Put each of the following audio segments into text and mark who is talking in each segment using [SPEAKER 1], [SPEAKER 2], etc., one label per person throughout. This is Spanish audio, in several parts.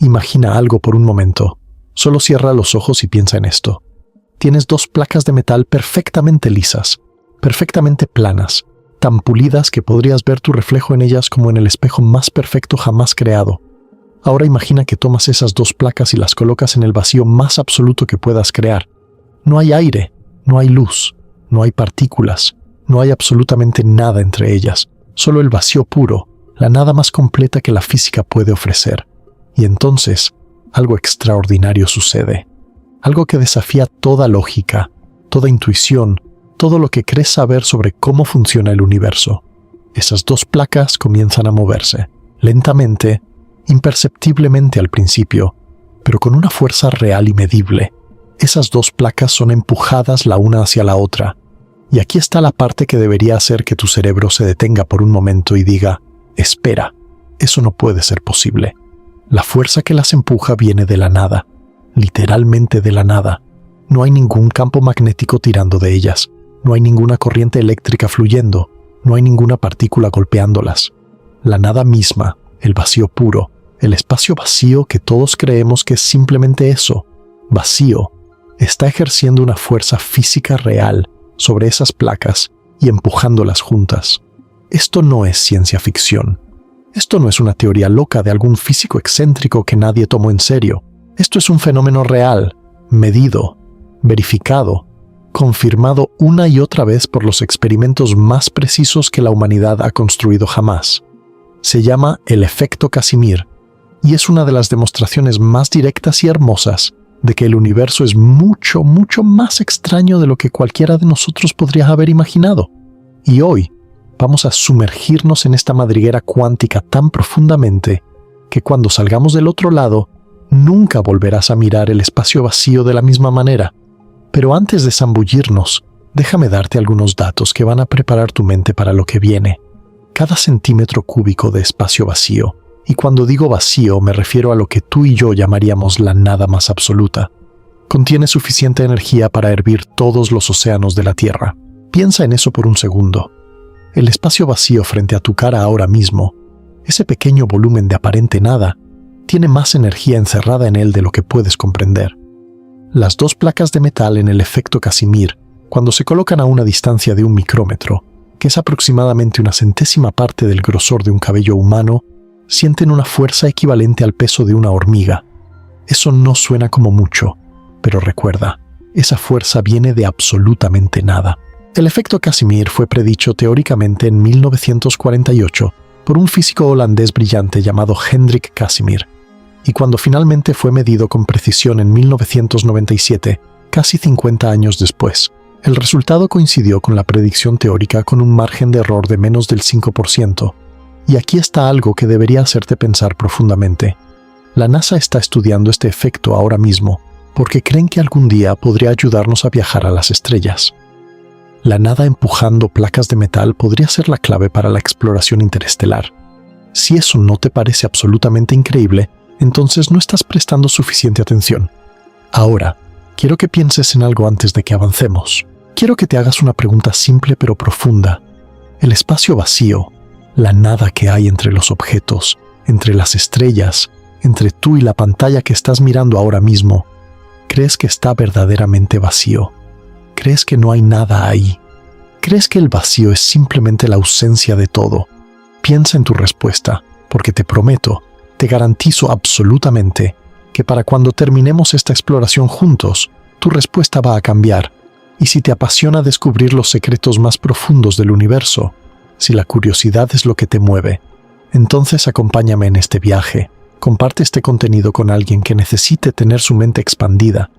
[SPEAKER 1] Imagina algo por un momento. Solo cierra los ojos y piensa en esto. Tienes dos placas de metal perfectamente lisas, perfectamente planas, tan pulidas que podrías ver tu reflejo en ellas como en el espejo más perfecto jamás creado. Ahora imagina que tomas esas dos placas y las colocas en el vacío más absoluto que puedas crear. No hay aire, no hay luz, no hay partículas, no hay absolutamente nada entre ellas, solo el vacío puro, la nada más completa que la física puede ofrecer. Y entonces, algo extraordinario sucede. Algo que desafía toda lógica, toda intuición, todo lo que crees saber sobre cómo funciona el universo. Esas dos placas comienzan a moverse, lentamente, imperceptiblemente al principio, pero con una fuerza real y medible. Esas dos placas son empujadas la una hacia la otra. Y aquí está la parte que debería hacer que tu cerebro se detenga por un momento y diga, espera, eso no puede ser posible. La fuerza que las empuja viene de la nada, literalmente de la nada. No hay ningún campo magnético tirando de ellas, no hay ninguna corriente eléctrica fluyendo, no hay ninguna partícula golpeándolas. La nada misma, el vacío puro, el espacio vacío que todos creemos que es simplemente eso, vacío, está ejerciendo una fuerza física real sobre esas placas y empujándolas juntas. Esto no es ciencia ficción. Esto no es una teoría loca de algún físico excéntrico que nadie tomó en serio. Esto es un fenómeno real, medido, verificado, confirmado una y otra vez por los experimentos más precisos que la humanidad ha construido jamás. Se llama el efecto Casimir, y es una de las demostraciones más directas y hermosas de que el universo es mucho, mucho más extraño de lo que cualquiera de nosotros podría haber imaginado. Y hoy vamos a sumergirnos en esta madriguera cuántica tan profundamente que cuando salgamos del otro lado, nunca volverás a mirar el espacio vacío de la misma manera. Pero antes de zambullirnos, déjame darte algunos datos que van a preparar tu mente para lo que viene. Cada centímetro cúbico de espacio vacío, y cuando digo vacío me refiero a lo que tú y yo llamaríamos la nada más absoluta, contiene suficiente energía para hervir todos los océanos de la Tierra. Piensa en eso por un segundo. El espacio vacío frente a tu cara ahora mismo, ese pequeño volumen de aparente nada, tiene más energía encerrada en él de lo que puedes comprender. Las dos placas de metal en el efecto Casimir, cuando se colocan a una distancia de 1 micrómetro, que es aproximadamente una centésima parte del grosor de un cabello humano, sienten una fuerza equivalente al peso de una hormiga. Eso no suena como mucho, pero recuerda, esa fuerza viene de absolutamente nada. El efecto Casimir fue predicho teóricamente en 1948 por un físico holandés brillante llamado Hendrik Casimir, y cuando finalmente fue medido con precisión en 1997, casi 50 años después, el resultado coincidió con la predicción teórica con un margen de error de menos del 5%. Y aquí está algo que debería hacerte pensar profundamente. La NASA está estudiando este efecto ahora mismo porque creen que algún día podría ayudarnos a viajar a las estrellas. La nada empujando placas de metal podría ser la clave para la exploración interestelar. Si eso no te parece absolutamente increíble, entonces no estás prestando suficiente atención. Ahora, quiero que pienses en algo antes de que avancemos. Quiero que te hagas una pregunta simple pero profunda. El espacio vacío, la nada que hay entre los objetos, entre las estrellas, entre tú y la pantalla que estás mirando ahora mismo, ¿crees que está verdaderamente vacío? ¿Crees que no hay nada ahí? ¿Crees que el vacío es simplemente la ausencia de todo? Piensa en tu respuesta, porque te prometo, te garantizo absolutamente que para cuando terminemos esta exploración juntos, tu respuesta va a cambiar. Y si te apasiona descubrir los secretos más profundos del universo, si la curiosidad es lo que te mueve, entonces acompáñame en este viaje, comparte este contenido con alguien que necesite tener su mente expandida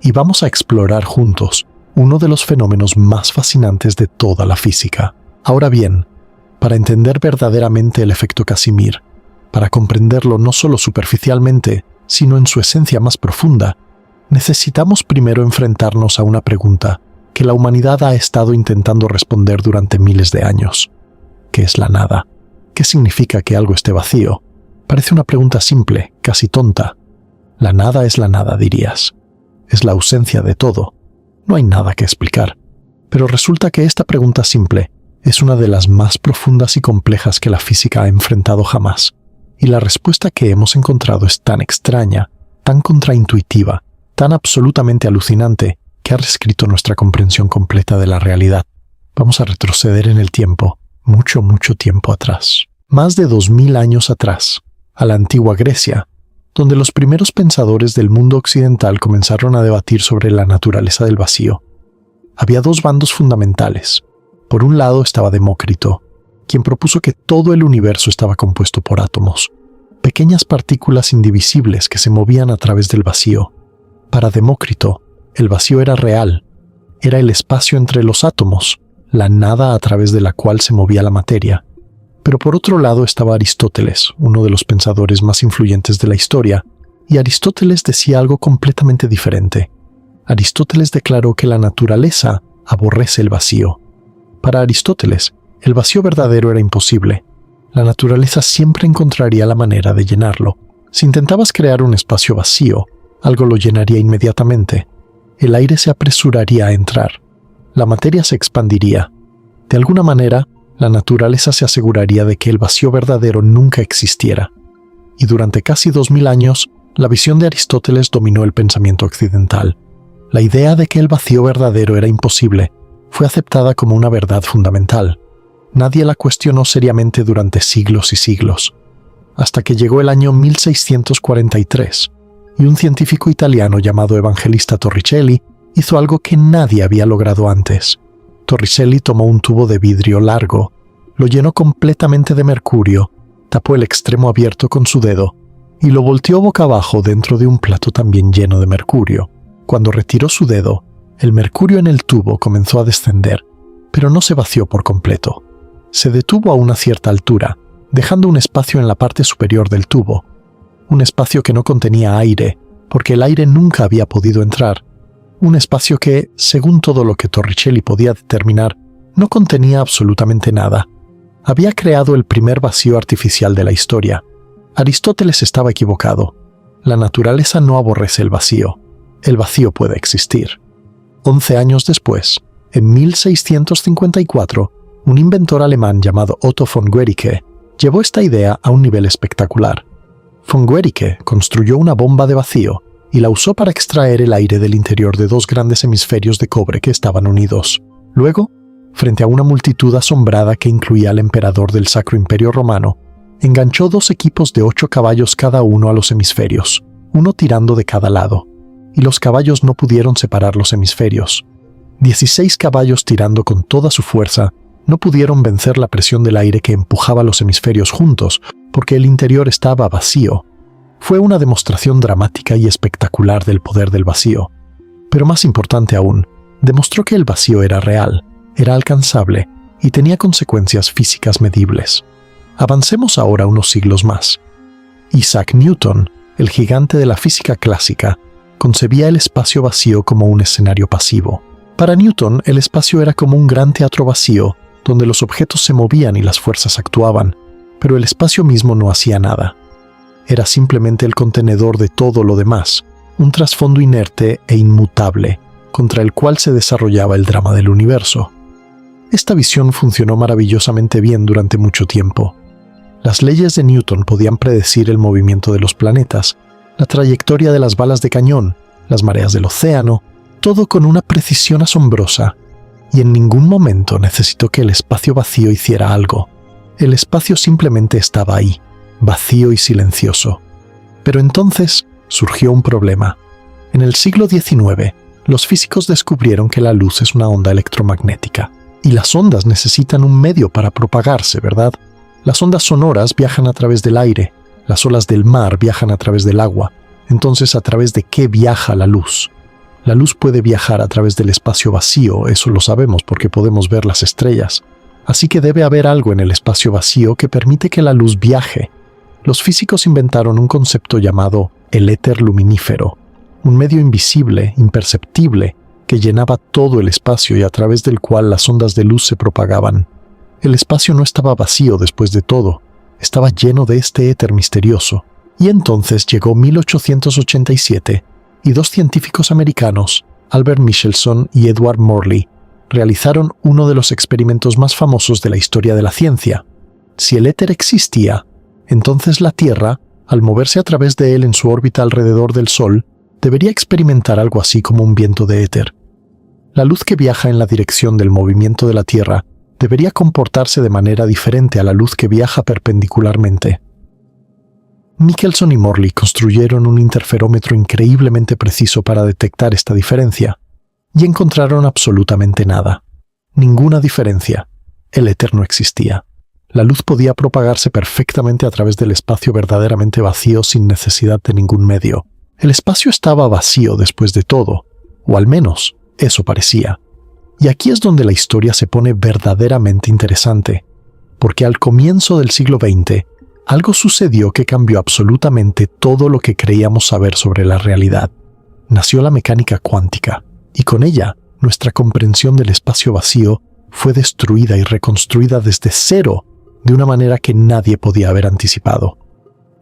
[SPEAKER 1] y vamos a explorar juntos uno de los fenómenos más fascinantes de toda la física. Ahora bien, para entender verdaderamente el efecto Casimir, para comprenderlo no solo superficialmente, sino en su esencia más profunda, necesitamos primero enfrentarnos a una pregunta que la humanidad ha estado intentando responder durante miles de años. ¿Qué es la nada? ¿Qué significa que algo esté vacío? Parece una pregunta simple, casi tonta. La nada es la nada, dirías. Es la ausencia de todo. No hay nada que explicar. Pero resulta que esta pregunta simple es una de las más profundas y complejas que la física ha enfrentado jamás. Y la respuesta que hemos encontrado es tan extraña, tan contraintuitiva, tan absolutamente alucinante, que ha reescrito nuestra comprensión completa de la realidad. Vamos a retroceder en el tiempo, mucho, mucho tiempo atrás. Más de 2000 años atrás, a la antigua Grecia, donde los primeros pensadores del mundo occidental comenzaron a debatir sobre la naturaleza del vacío. Había dos bandos fundamentales. Por un lado estaba Demócrito, quien propuso que todo el universo estaba compuesto por átomos, pequeñas partículas indivisibles que se movían a través del vacío. Para Demócrito, el vacío era real, era el espacio entre los átomos, la nada a través de la cual se movía la materia. Pero por otro lado estaba Aristóteles, uno de los pensadores más influyentes de la historia, y Aristóteles decía algo completamente diferente. Aristóteles declaró que la naturaleza aborrece el vacío. Para Aristóteles, el vacío verdadero era imposible. La naturaleza siempre encontraría la manera de llenarlo. Si intentabas crear un espacio vacío, algo lo llenaría inmediatamente. El aire se apresuraría a entrar. La materia se expandiría. De alguna manera, la naturaleza se aseguraría de que el vacío verdadero nunca existiera. Y durante casi 2000 años, la visión de Aristóteles dominó el pensamiento occidental. La idea de que el vacío verdadero era imposible fue aceptada como una verdad fundamental. Nadie la cuestionó seriamente durante siglos y siglos, hasta que llegó el año 1643, y un científico italiano llamado Evangelista Torricelli hizo algo que nadie había logrado antes. Torricelli tomó un tubo de vidrio largo, lo llenó completamente de mercurio, tapó el extremo abierto con su dedo y lo volteó boca abajo dentro de un plato también lleno de mercurio. Cuando retiró su dedo, el mercurio en el tubo comenzó a descender, pero no se vació por completo. Se detuvo a una cierta altura, dejando un espacio en la parte superior del tubo, un espacio que no contenía aire, porque el aire nunca había podido entrar, un espacio que, según todo lo que Torricelli podía determinar, no contenía absolutamente nada. Había creado el primer vacío artificial de la historia. Aristóteles estaba equivocado. La naturaleza no aborrece el vacío. El vacío puede existir. 11 años después, en 1654, un inventor alemán llamado Otto von Guericke llevó esta idea a un nivel espectacular. Von Guericke construyó una bomba de vacío y la usó para extraer el aire del interior de dos grandes hemisferios de cobre que estaban unidos. Luego, frente a una multitud asombrada que incluía al emperador del Sacro Imperio Romano, enganchó 2 equipos de 8 caballos cada uno a los hemisferios, uno tirando de cada lado, y los caballos no pudieron separar los hemisferios. 16 caballos tirando con toda su fuerza no pudieron vencer la presión del aire que empujaba los hemisferios juntos, porque el interior estaba vacío. Fue una demostración dramática y espectacular del poder del vacío. Pero más importante aún, demostró que el vacío era real, era alcanzable y tenía consecuencias físicas medibles. Avancemos ahora unos siglos más. Isaac Newton, el gigante de la física clásica, concebía el espacio vacío como un escenario pasivo. Para Newton, el espacio era como un gran teatro vacío, donde los objetos se movían y las fuerzas actuaban, pero el espacio mismo no hacía nada. Era simplemente el contenedor de todo lo demás, un trasfondo inerte e inmutable, contra el cual se desarrollaba el drama del universo. Esta visión funcionó maravillosamente bien durante mucho tiempo. Las leyes de Newton podían predecir el movimiento de los planetas, la trayectoria de las balas de cañón, las mareas del océano, todo con una precisión asombrosa, y en ningún momento necesitó que el espacio vacío hiciera algo. El espacio simplemente estaba ahí, vacío y silencioso. Pero entonces surgió un problema. En el siglo XIX, los físicos descubrieron que la luz es una onda electromagnética, y las ondas necesitan un medio para propagarse, ¿verdad? Las ondas sonoras viajan a través del aire, las olas del mar viajan a través del agua. Entonces, ¿a través de qué viaja la luz? La luz puede viajar a través del espacio vacío, eso lo sabemos porque podemos ver las estrellas. Así que debe haber algo en el espacio vacío que permite que la luz viaje. Los físicos inventaron un concepto llamado el éter luminífero, un medio invisible, imperceptible, que llenaba todo el espacio y a través del cual las ondas de luz se propagaban. El espacio no estaba vacío después de todo, estaba lleno de este éter misterioso. Y entonces llegó 1887 y 2 científicos americanos, Albert Michelson y Edward Morley, realizaron uno de los experimentos más famosos de la historia de la ciencia. Si el éter existía, entonces la Tierra, al moverse a través de él en su órbita alrededor del Sol, debería experimentar algo así como un viento de éter. La luz que viaja en la dirección del movimiento de la Tierra debería comportarse de manera diferente a la luz que viaja perpendicularmente. Michelson y Morley construyeron un interferómetro increíblemente preciso para detectar esta diferencia, y encontraron absolutamente nada. Ninguna diferencia. El éter no existía. La luz podía propagarse perfectamente a través del espacio verdaderamente vacío sin necesidad de ningún medio. El espacio estaba vacío después de todo, o al menos eso parecía. Y aquí es donde la historia se pone verdaderamente interesante, porque al comienzo del siglo XX, algo sucedió que cambió absolutamente todo lo que creíamos saber sobre la realidad. Nació la mecánica cuántica, y con ella, nuestra comprensión del espacio vacío fue destruida y reconstruida desde cero, de una manera que nadie podía haber anticipado.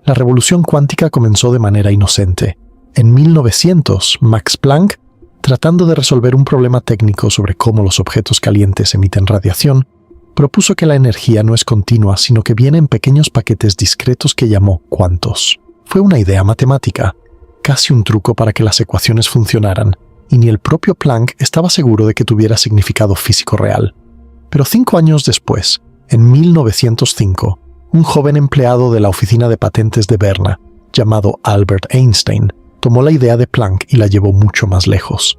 [SPEAKER 1] La revolución cuántica comenzó de manera inocente. En 1900, Max Planck, tratando de resolver un problema técnico sobre cómo los objetos calientes emiten radiación, propuso que la energía no es continua, sino que viene en pequeños paquetes discretos que llamó cuantos. Fue una idea matemática, casi un truco para que las ecuaciones funcionaran, y ni el propio Planck estaba seguro de que tuviera significado físico real. Pero 5 años después, en 1905, un joven empleado de la oficina de patentes de Berna, llamado Albert Einstein, tomó la idea de Planck y la llevó mucho más lejos.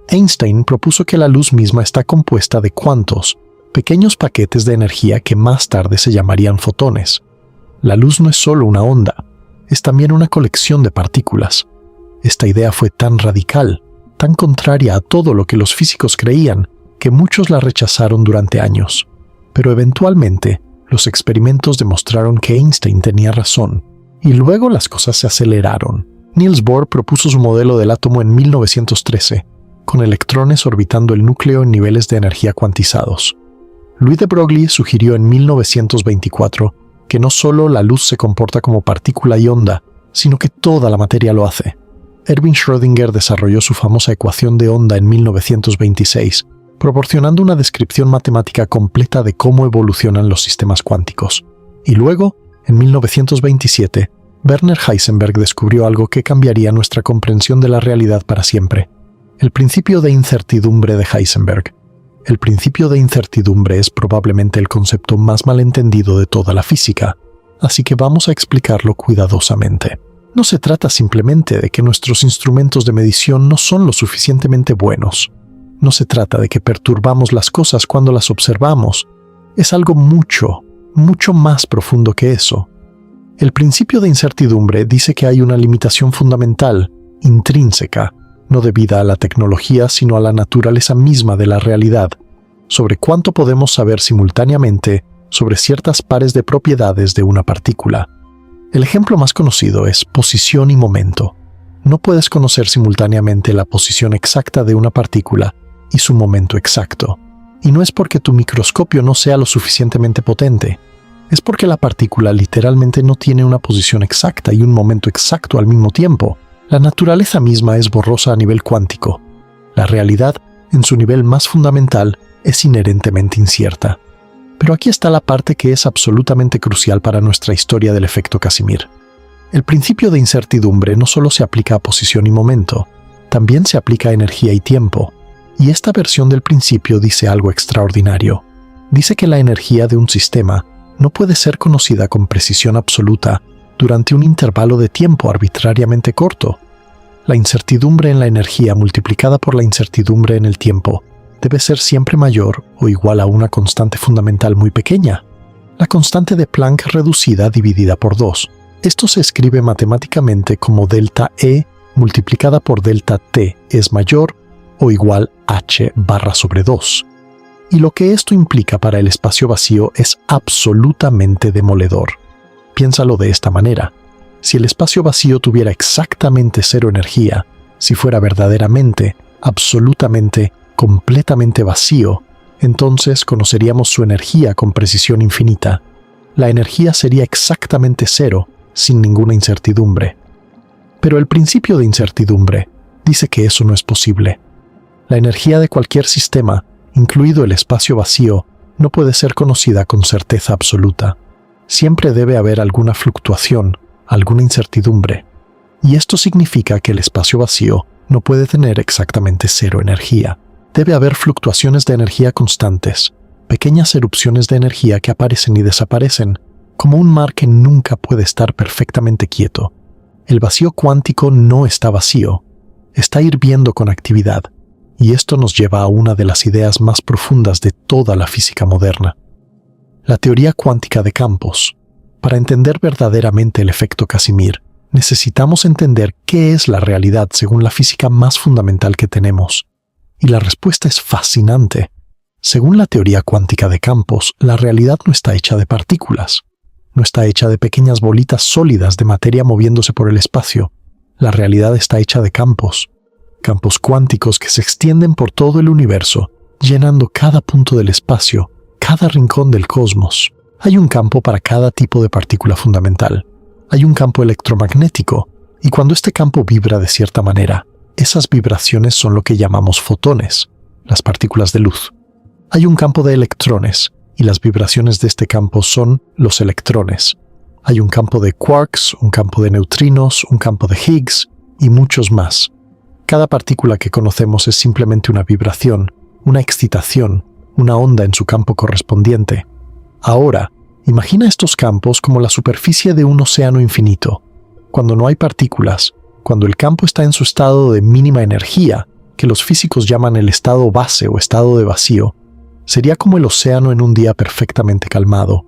[SPEAKER 1] Einstein propuso que la luz misma está compuesta de cuantos, pequeños paquetes de energía que más tarde se llamarían fotones. La luz no es solo una onda, es también una colección de partículas. Esta idea fue tan radical, tan contraria a todo lo que los físicos creían, que muchos la rechazaron durante años. Pero eventualmente, los experimentos demostraron que Einstein tenía razón, y luego las cosas se aceleraron. Niels Bohr propuso su modelo del átomo en 1913, con electrones orbitando el núcleo en niveles de energía cuantizados. Louis de Broglie sugirió en 1924 que no solo la luz se comporta como partícula y onda, sino que toda la materia lo hace. Erwin Schrödinger desarrolló su famosa ecuación de onda en 1926, proporcionando una descripción matemática completa de cómo evolucionan los sistemas cuánticos. Y luego, en 1927, Werner Heisenberg descubrió algo que cambiaría nuestra comprensión de la realidad para siempre: el principio de incertidumbre de Heisenberg. El principio de incertidumbre es probablemente el concepto más malentendido de toda la física, así que vamos a explicarlo cuidadosamente. No se trata simplemente de que nuestros instrumentos de medición no son lo suficientemente buenos. No se trata de que perturbamos las cosas cuando las observamos. Es algo mucho, mucho más profundo que eso. El principio de incertidumbre dice que hay una limitación fundamental, intrínseca, no debida a la tecnología sino a la naturaleza misma de la realidad, sobre cuánto podemos saber simultáneamente sobre ciertas pares de propiedades de una partícula. El ejemplo más conocido es posición y momento. No puedes conocer simultáneamente la posición exacta de una partícula y su momento exacto. Y no es porque tu microscopio no sea lo suficientemente potente, es porque la partícula literalmente no tiene una posición exacta y un momento exacto al mismo tiempo. La naturaleza misma es borrosa a nivel cuántico. La realidad, en su nivel más fundamental, es inherentemente incierta. Pero aquí está la parte que es absolutamente crucial para nuestra historia del efecto Casimir. El principio de incertidumbre no solo se aplica a posición y momento, también se aplica a energía y tiempo. Y esta versión del principio dice algo extraordinario. Dice que la energía de un sistema no puede ser conocida con precisión absoluta durante un intervalo de tiempo arbitrariamente corto. La incertidumbre en la energía multiplicada por la incertidumbre en el tiempo debe ser siempre mayor o igual a una constante fundamental muy pequeña, la constante de Planck reducida dividida por 2. Esto se escribe matemáticamente como delta E multiplicada por delta T es mayor o igual h/2. Y lo que esto implica para el espacio vacío es absolutamente demoledor. Piénsalo de esta manera. Si el espacio vacío tuviera exactamente cero energía, si fuera verdaderamente, absolutamente, completamente vacío, entonces conoceríamos su energía con precisión infinita. La energía sería exactamente cero, sin ninguna incertidumbre. Pero el principio de incertidumbre dice que eso no es posible. La energía de cualquier sistema, incluido el espacio vacío, no puede ser conocida con certeza absoluta. Siempre debe haber alguna fluctuación, alguna incertidumbre. Y esto significa que el espacio vacío no puede tener exactamente cero energía. Debe haber fluctuaciones de energía constantes, pequeñas erupciones de energía que aparecen y desaparecen, como un mar que nunca puede estar perfectamente quieto. El vacío cuántico no está vacío, está hirviendo con actividad, y esto nos lleva a una de las ideas más profundas de toda la física moderna. La teoría cuántica de campos. Para entender verdaderamente el efecto Casimir, necesitamos entender qué es la realidad según la física más fundamental que tenemos. Y la respuesta es fascinante. Según la teoría cuántica de campos, la realidad no está hecha de partículas. No está hecha de pequeñas bolitas sólidas de materia moviéndose por el espacio. La realidad está hecha de campos. Campos cuánticos que se extienden por todo el universo, llenando cada punto del espacio, cada rincón del cosmos. Hay un campo para cada tipo de partícula fundamental. Hay un campo electromagnético, y cuando este campo vibra de cierta manera, esas vibraciones son lo que llamamos fotones, las partículas de luz. Hay un campo de electrones, y las vibraciones de este campo son los electrones. Hay un campo de quarks, un campo de neutrinos, un campo de Higgs, y muchos más. Cada partícula que conocemos es simplemente una vibración, una excitación, una onda en su campo correspondiente. Ahora, imagina estos campos como la superficie de un océano infinito. Cuando no hay partículas, cuando el campo está en su estado de mínima energía, que los físicos llaman el estado base o estado de vacío, sería como el océano en un día perfectamente calmado.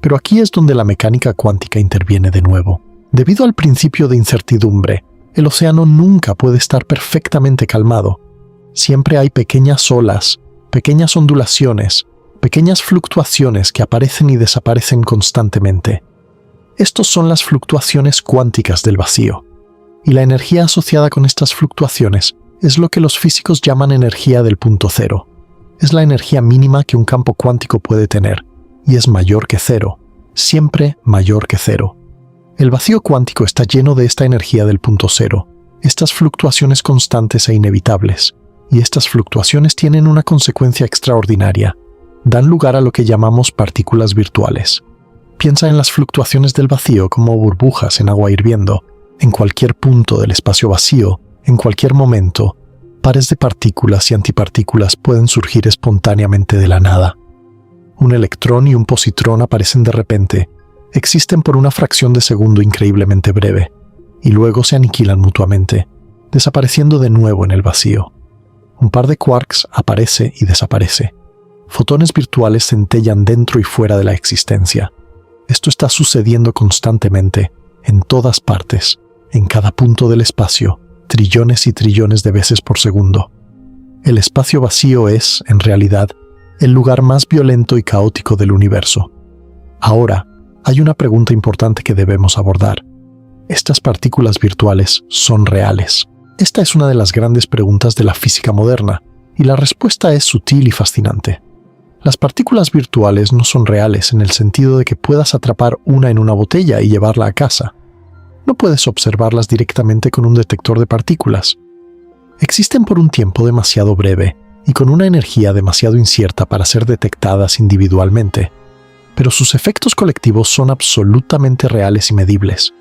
[SPEAKER 1] Pero aquí es donde la mecánica cuántica interviene de nuevo. Debido al principio de incertidumbre, el océano nunca puede estar perfectamente calmado. Siempre hay pequeñas olas, pequeñas ondulaciones, pequeñas fluctuaciones que aparecen y desaparecen constantemente. Estos son las fluctuaciones cuánticas del vacío. Y la energía asociada con estas fluctuaciones es lo que los físicos llaman energía del punto cero. Es la energía mínima que un campo cuántico puede tener, y es mayor que cero, siempre mayor que cero. El vacío cuántico está lleno de esta energía del punto cero, estas fluctuaciones constantes e inevitables, y estas fluctuaciones tienen una consecuencia extraordinaria. Dan lugar a lo que llamamos partículas virtuales. Piensa en las fluctuaciones del vacío como burbujas en agua hirviendo. En cualquier punto del espacio vacío, en cualquier momento, pares de partículas y antipartículas pueden surgir espontáneamente de la nada. Un electrón y un positrón aparecen de repente, existen por una fracción de segundo increíblemente breve, y luego se aniquilan mutuamente, desapareciendo de nuevo en el vacío. Un par de quarks aparece y desaparece. Fotones virtuales centellan dentro y fuera de la existencia. Esto está sucediendo constantemente, en todas partes, en cada punto del espacio, trillones y trillones de veces por segundo. El espacio vacío es, en realidad, el lugar más violento y caótico del universo. Ahora, hay una pregunta importante que debemos abordar. ¿Estas partículas virtuales son reales? Esta es una de las grandes preguntas de la física moderna, y la respuesta es sutil y fascinante. Las partículas virtuales no son reales en el sentido de que puedas atrapar una en una botella y llevarla a casa. No puedes observarlas directamente con un detector de partículas. Existen por un tiempo demasiado breve y con una energía demasiado incierta para ser detectadas individualmente, pero sus efectos colectivos son absolutamente reales y medibles.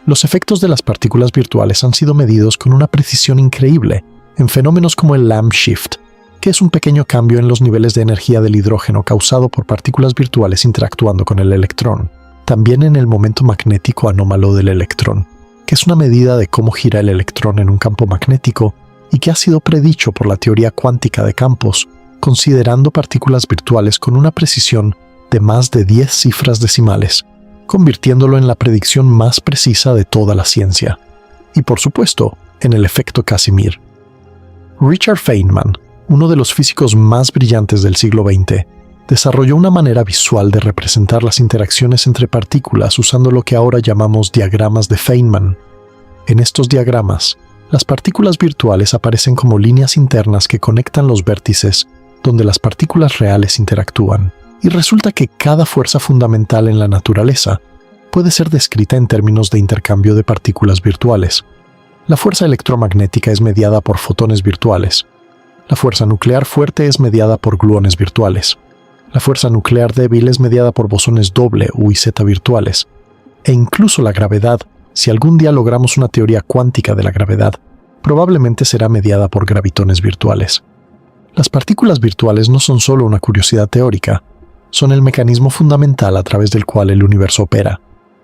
[SPEAKER 1] Los efectos de las partículas virtuales han sido medidos con una precisión increíble en fenómenos como el Lamb Shift, que es un pequeño cambio en los niveles de energía del hidrógeno causado por partículas virtuales interactuando con el electrón. También en el momento magnético anómalo del electrón, que es una medida de cómo gira el electrón en un campo magnético y que ha sido predicho por la teoría cuántica de campos, considerando partículas virtuales con una precisión de más de 10 cifras decimales, convirtiéndolo en la predicción más precisa de toda la ciencia. Y por supuesto, en el efecto Casimir. Richard Feynman, uno de los físicos más brillantes del siglo XX, desarrolló una manera visual de representar las interacciones entre partículas usando lo que ahora llamamos diagramas de Feynman. En estos diagramas, las partículas virtuales aparecen como líneas internas que conectan los vértices donde las partículas reales interactúan, y resulta que cada fuerza fundamental en la naturaleza puede ser descrita en términos de intercambio de partículas virtuales. La fuerza electromagnética es mediada por fotones virtuales. La fuerza nuclear fuerte es mediada por gluones virtuales. La fuerza nuclear débil es mediada por bosones doble u y Z virtuales. E incluso la gravedad, si algún día logramos una teoría cuántica de la gravedad, probablemente será mediada por gravitones virtuales. Las partículas virtuales no son solo una curiosidad teórica, son el mecanismo fundamental a través del cual el universo opera.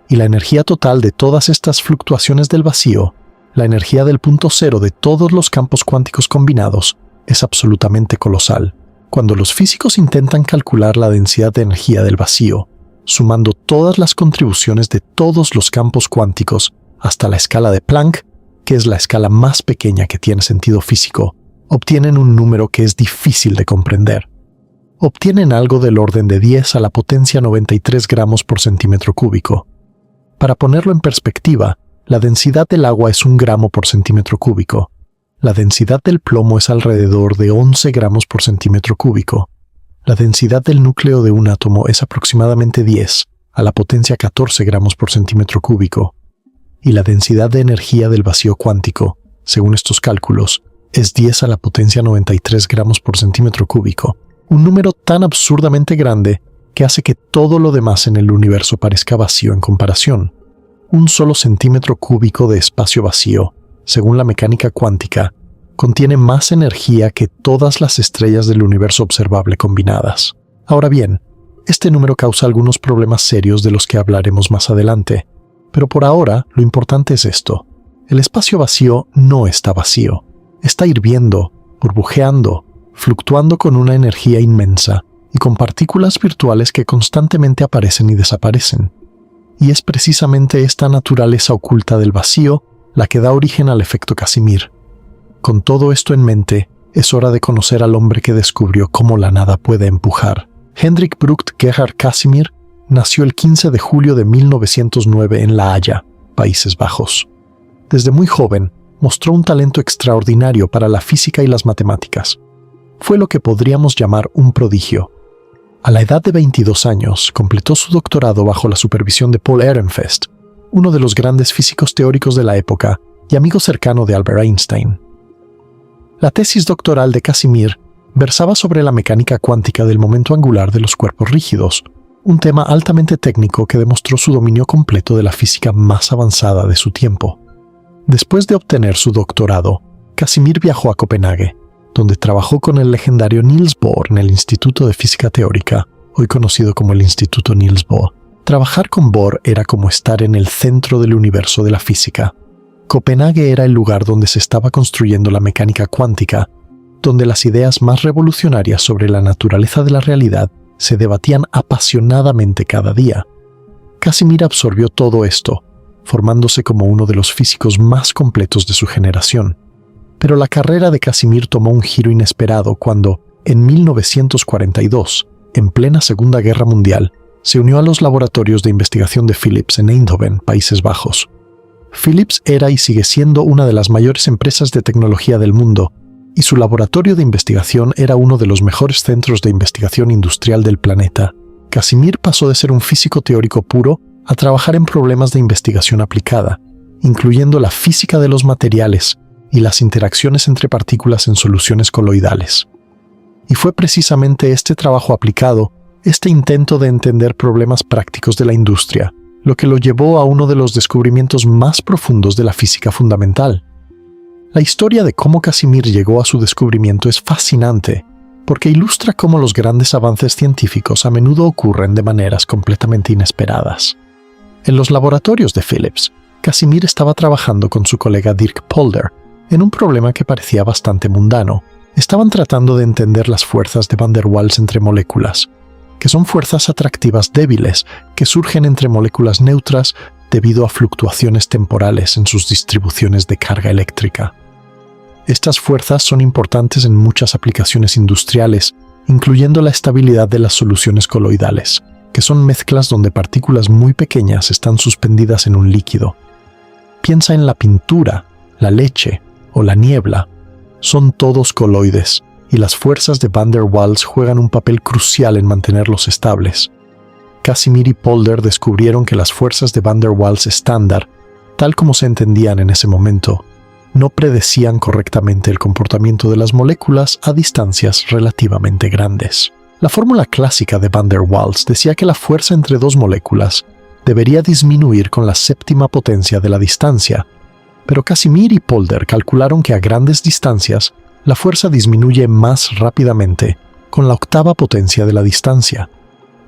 [SPEAKER 1] Y la energía total de todas estas fluctuaciones del vacío, la energía del punto cero de todos los campos cuánticos combinados, es absolutamente colosal. Cuando los físicos intentan calcular la densidad de energía del vacío, sumando todas las contribuciones de todos los campos cuánticos hasta la escala de Planck, que es la escala más pequeña que tiene sentido físico, obtienen un número que es difícil de comprender. Obtienen algo del orden de 10 a la potencia 93 gramos por centímetro cúbico. Para ponerlo en perspectiva, la densidad del agua es 1 gramo por centímetro cúbico. La densidad del plomo es alrededor de 11 gramos por centímetro cúbico. La densidad del núcleo de un átomo es aproximadamente 10 a la potencia 14 gramos por centímetro cúbico. Y la densidad de energía del vacío cuántico, según estos cálculos, es 10 a la potencia 93 gramos por centímetro cúbico. Un número tan absurdamente grande que hace que todo lo demás en el universo parezca vacío en comparación. Un solo centímetro cúbico de espacio vacío, según la mecánica cuántica, contiene más energía que todas las estrellas del universo observable combinadas. Ahora bien, este número causa algunos problemas serios de los que hablaremos más adelante, pero por ahora lo importante es esto. El espacio vacío no está vacío. Está hirviendo, burbujeando, fluctuando con una energía inmensa y con partículas virtuales que constantemente aparecen y desaparecen. Y es precisamente esta naturaleza oculta del vacío la que da origen al efecto Casimir. Con todo esto en mente, es hora de conocer al hombre que descubrió cómo la nada puede empujar. Hendrik Brugt Gerhard Casimir nació el 15 de julio de 1909 en La Haya, Países Bajos. Desde muy joven, mostró un talento extraordinario para la física y las matemáticas. Fue lo que podríamos llamar un prodigio. A la edad de 22 años, completó su doctorado bajo la supervisión de Paul Ehrenfest, uno de los grandes físicos teóricos de la época y amigo cercano de Albert Einstein. La tesis doctoral de Casimir versaba sobre la mecánica cuántica del momento angular de los cuerpos rígidos, un tema altamente técnico que demostró su dominio completo de la física más avanzada de su tiempo. Después de obtener su doctorado, Casimir viajó a Copenhague, donde trabajó con el legendario Niels Bohr en el Instituto de Física Teórica, hoy conocido como el Instituto Niels Bohr. Trabajar con Bohr era como estar en el centro del universo de la física. Copenhague era el lugar donde se estaba construyendo la mecánica cuántica, donde las ideas más revolucionarias sobre la naturaleza de la realidad se debatían apasionadamente cada día. Casimir absorbió todo esto, formándose como uno de los físicos más completos de su generación. Pero la carrera de Casimir tomó un giro inesperado cuando, en 1942, en plena Segunda Guerra Mundial, se unió a los laboratorios de investigación de Philips en Eindhoven, Países Bajos. Philips era y sigue siendo una de las mayores empresas de tecnología del mundo, y su laboratorio de investigación era uno de los mejores centros de investigación industrial del planeta. Casimir pasó de ser un físico teórico puro a trabajar en problemas de investigación aplicada, incluyendo la física de los materiales y las interacciones entre partículas en soluciones coloidales. Y fue precisamente este trabajo aplicado, este intento de entender problemas prácticos de la industria, lo que lo llevó a uno de los descubrimientos más profundos de la física fundamental. La historia de cómo Casimir llegó a su descubrimiento es fascinante, porque ilustra cómo los grandes avances científicos a menudo ocurren de maneras completamente inesperadas. En los laboratorios de Philips, Casimir estaba trabajando con su colega Dirk Polder en un problema que parecía bastante mundano. Estaban tratando de entender las fuerzas de Van der Waals entre moléculas, que son fuerzas atractivas débiles que surgen entre moléculas neutras debido a fluctuaciones temporales en sus distribuciones de carga eléctrica. Estas fuerzas son importantes en muchas aplicaciones industriales, incluyendo la estabilidad de las soluciones coloidales, que son mezclas donde partículas muy pequeñas están suspendidas en un líquido. Piensa en la pintura, la leche o la niebla. Son todos coloides, y las fuerzas de Van der Waals juegan un papel crucial en mantenerlos estables. Casimir y Polder descubrieron que las fuerzas de Van der Waals estándar, tal como se entendían en ese momento, no predecían correctamente el comportamiento de las moléculas a distancias relativamente grandes. La fórmula clásica de Van der Waals decía que la fuerza entre dos moléculas debería disminuir con la séptima potencia de la distancia, pero Casimir y Polder calcularon que a grandes distancias la fuerza disminuye más rápidamente con la octava potencia de la distancia.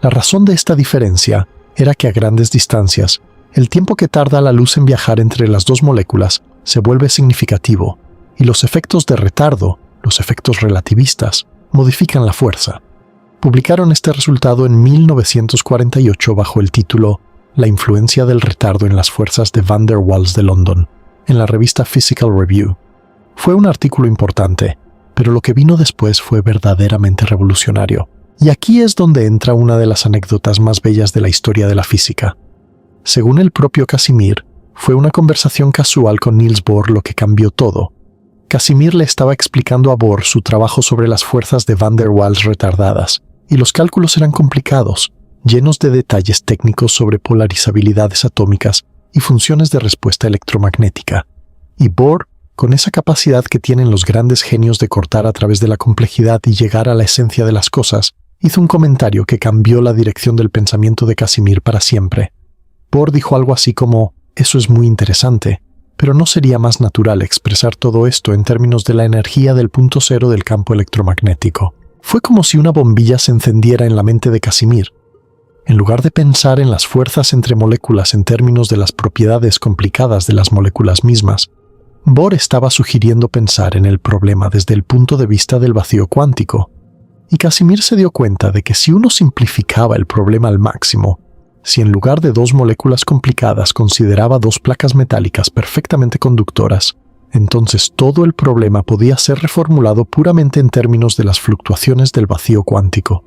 [SPEAKER 1] La razón de esta diferencia era que a grandes distancias, el tiempo que tarda la luz en viajar entre las dos moléculas se vuelve significativo, y los efectos de retardo, los efectos relativistas, modifican la fuerza. Publicaron este resultado en 1948 bajo el título La influencia del retardo en las fuerzas de Van der Waals de London, en la revista Physical Review. Fue un artículo importante, pero lo que vino después fue verdaderamente revolucionario. Y aquí es donde entra una de las anécdotas más bellas de la historia de la física. Según el propio Casimir, fue una conversación casual con Niels Bohr lo que cambió todo. Casimir le estaba explicando a Bohr su trabajo sobre las fuerzas de Van der Waals retardadas, y los cálculos eran complicados, llenos de detalles técnicos sobre polarizabilidades atómicas y funciones de respuesta electromagnética. Y Bohr, con esa capacidad que tienen los grandes genios de cortar a través de la complejidad y llegar a la esencia de las cosas, hizo un comentario que cambió la dirección del pensamiento de Casimir para siempre. Bohr dijo algo así como: «Eso es muy interesante, pero ¿no sería más natural expresar todo esto en términos de la energía del punto cero del campo electromagnético?» Fue como si una bombilla se encendiera en la mente de Casimir. En lugar de pensar en las fuerzas entre moléculas en términos de las propiedades complicadas de las moléculas mismas, Bohr estaba sugiriendo pensar en el problema desde el punto de vista del vacío cuántico. Y Casimir se dio cuenta de que si uno simplificaba el problema al máximo, si en lugar de dos moléculas complicadas consideraba dos placas metálicas perfectamente conductoras, entonces todo el problema podía ser reformulado puramente en términos de las fluctuaciones del vacío cuántico.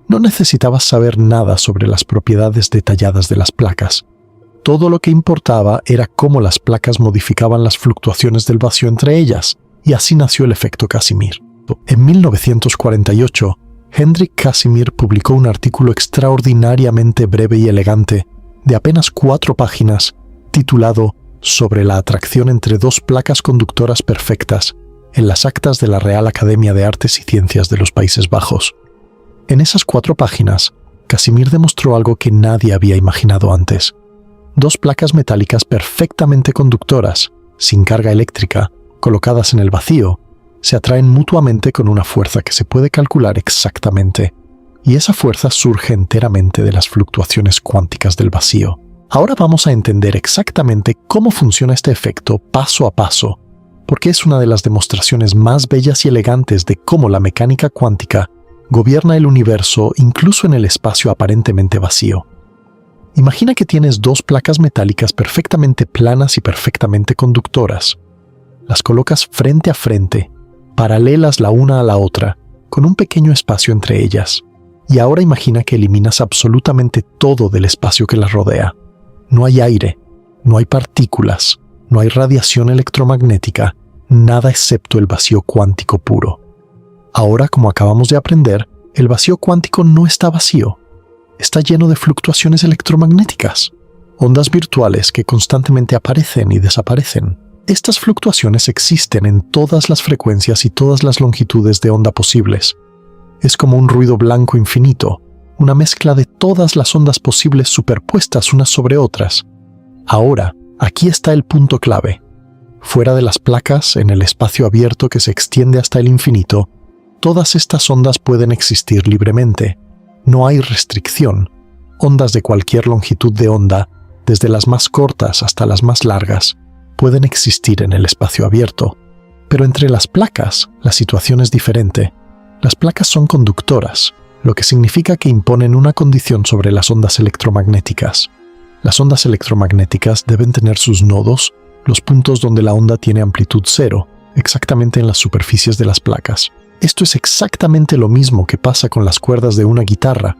[SPEAKER 1] No necesitabas saber nada sobre las propiedades detalladas de las placas. Todo lo que importaba era cómo las placas modificaban las fluctuaciones del vacío entre ellas, y así nació el efecto Casimir. En 1948, Hendrik Casimir publicó un artículo extraordinariamente breve y elegante, de apenas 4 páginas, titulado «Sobre la atracción entre dos placas conductoras perfectas», en las actas de la Real Academia de Artes y Ciencias de los Países Bajos. En esas 4 páginas, Casimir demostró algo que nadie había imaginado antes. Dos placas metálicas perfectamente conductoras, sin carga eléctrica, colocadas en el vacío, se atraen mutuamente con una fuerza que se puede calcular exactamente, y esa fuerza surge enteramente de las fluctuaciones cuánticas del vacío. Ahora vamos a entender exactamente cómo funciona este efecto paso a paso, porque es una de las demostraciones más bellas y elegantes de cómo la mecánica cuántica gobierna el universo incluso en el espacio aparentemente vacío. Imagina que tienes dos placas metálicas perfectamente planas y perfectamente conductoras. Las colocas frente a frente, paralelas la una a la otra, con un pequeño espacio entre ellas. Y ahora imagina que eliminas absolutamente todo del espacio que las rodea. No hay aire, no hay partículas, no hay radiación electromagnética, nada excepto el vacío cuántico puro. Ahora, como acabamos de aprender, el vacío cuántico no está vacío. Está lleno de fluctuaciones electromagnéticas, ondas virtuales que constantemente aparecen y desaparecen. Estas fluctuaciones existen en todas las frecuencias y todas las longitudes de onda posibles. Es como un ruido blanco infinito, una mezcla de todas las ondas posibles superpuestas unas sobre otras. Ahora, aquí está el punto clave. Fuera de las placas, en el espacio abierto que se extiende hasta el infinito, todas estas ondas pueden existir libremente. No hay restricción. Ondas de cualquier longitud de onda, desde las más cortas hasta las más largas, pueden existir en el espacio abierto. Pero entre las placas, la situación es diferente. Las placas son conductoras, lo que significa que imponen una condición sobre las ondas electromagnéticas. Las ondas electromagnéticas deben tener sus nodos, los puntos donde la onda tiene amplitud cero, exactamente en las superficies de las placas. Esto es exactamente lo mismo que pasa con las cuerdas de una guitarra.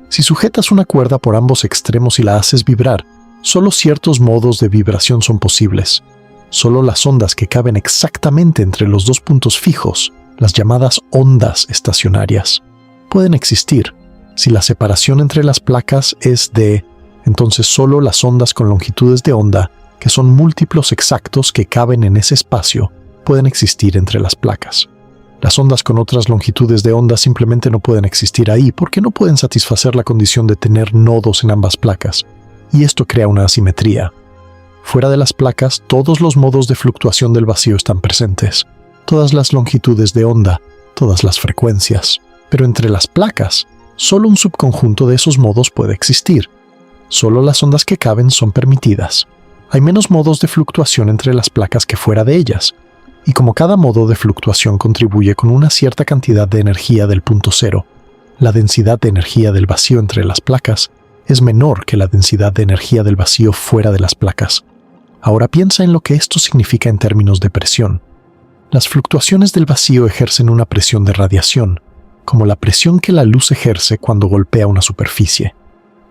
[SPEAKER 1] Si sujetas una cuerda por ambos extremos y la haces vibrar, solo ciertos modos de vibración son posibles. Solo las ondas que caben exactamente entre los dos puntos fijos, las llamadas ondas estacionarias, pueden existir. Si la separación entre las placas es d, entonces solo las ondas con longitudes de onda, que son múltiplos exactos que caben en ese espacio, pueden existir entre las placas. Las ondas con otras longitudes de onda simplemente no pueden existir ahí porque no pueden satisfacer la condición de tener nodos en ambas placas, y esto crea una asimetría. Fuera de las placas, todos los modos de fluctuación del vacío están presentes, todas las longitudes de onda, todas las frecuencias. Pero entre las placas, solo un subconjunto de esos modos puede existir. Solo las ondas que caben son permitidas. Hay menos modos de fluctuación entre las placas que fuera de ellas, y como cada modo de fluctuación contribuye con una cierta cantidad de energía del punto cero, la densidad de energía del vacío entre las placas es menor que la densidad de energía del vacío fuera de las placas. Ahora piensa en lo que esto significa en términos de presión. Las fluctuaciones del vacío ejercen una presión de radiación, como la presión que la luz ejerce cuando golpea una superficie.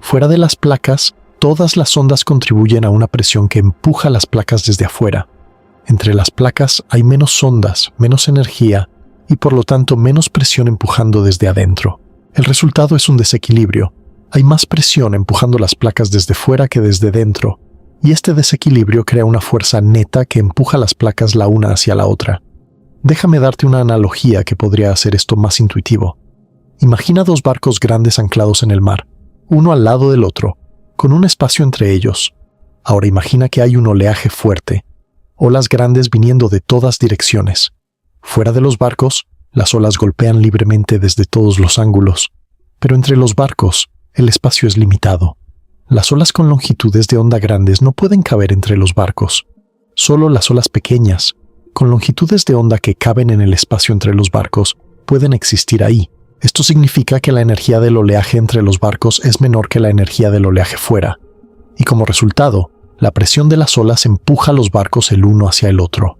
[SPEAKER 1] Fuera de las placas, todas las ondas contribuyen a una presión que empuja las placas desde afuera. Entre las placas hay menos ondas, menos energía y por lo tanto menos presión empujando desde adentro. El resultado es un desequilibrio. Hay más presión empujando las placas desde fuera que desde dentro, y este desequilibrio crea una fuerza neta que empuja las placas la una hacia la otra. Déjame darte una analogía que podría hacer esto más intuitivo. Imagina dos barcos grandes anclados en el mar, uno al lado del otro, con un espacio entre ellos. Ahora imagina que hay un oleaje fuerte, olas grandes viniendo de todas direcciones. Fuera de los barcos, las olas golpean libremente desde todos los ángulos, pero entre los barcos, el espacio es limitado. Las olas con longitudes de onda grandes no pueden caber entre los barcos. Solo las olas pequeñas, con longitudes de onda que caben en el espacio entre los barcos, pueden existir ahí. Esto significa que la energía del oleaje entre los barcos es menor que la energía del oleaje fuera, y como resultado, la presión de las olas empuja los barcos el uno hacia el otro.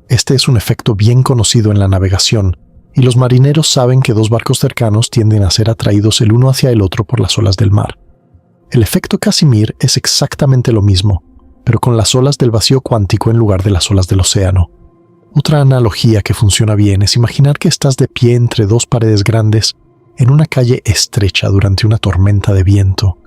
[SPEAKER 1] Este es un efecto bien conocido en la navegación, y los marineros saben que dos barcos cercanos tienden a ser atraídos el uno hacia el otro por las olas del mar. El efecto Casimir es exactamente lo mismo, pero con las olas del vacío cuántico en lugar de las olas del océano. Otra analogía que funciona bien es imaginar que estás de pie entre dos paredes grandes en una calle estrecha durante una tormenta de viento.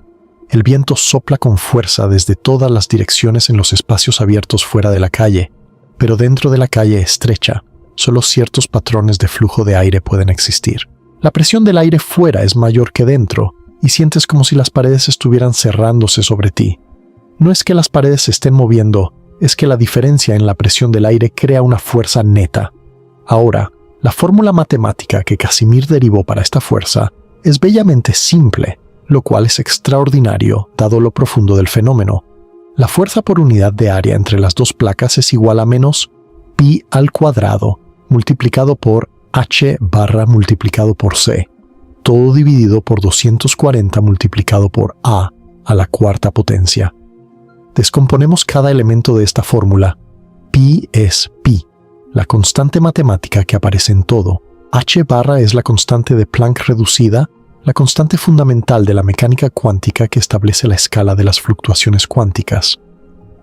[SPEAKER 1] El viento sopla con fuerza desde todas las direcciones en los espacios abiertos fuera de la calle, pero dentro de la calle estrecha, solo ciertos patrones de flujo de aire pueden existir. La presión del aire fuera es mayor que dentro, y sientes como si las paredes estuvieran cerrándose sobre ti. No es que las paredes se estén moviendo, es que la diferencia en la presión del aire crea una fuerza neta. Ahora, la fórmula matemática que Casimir derivó para esta fuerza es bellamente simple, lo cual es extraordinario dado lo profundo del fenómeno. La fuerza por unidad de área entre las dos placas es igual a menos pi al cuadrado multiplicado por h barra multiplicado por c, todo dividido por 240 multiplicado por a la cuarta potencia. Descomponemos cada elemento de esta fórmula. Pi es pi, la constante matemática que aparece en todo. H barra es la constante de Planck reducida, la constante fundamental de la mecánica cuántica que establece la escala de las fluctuaciones cuánticas.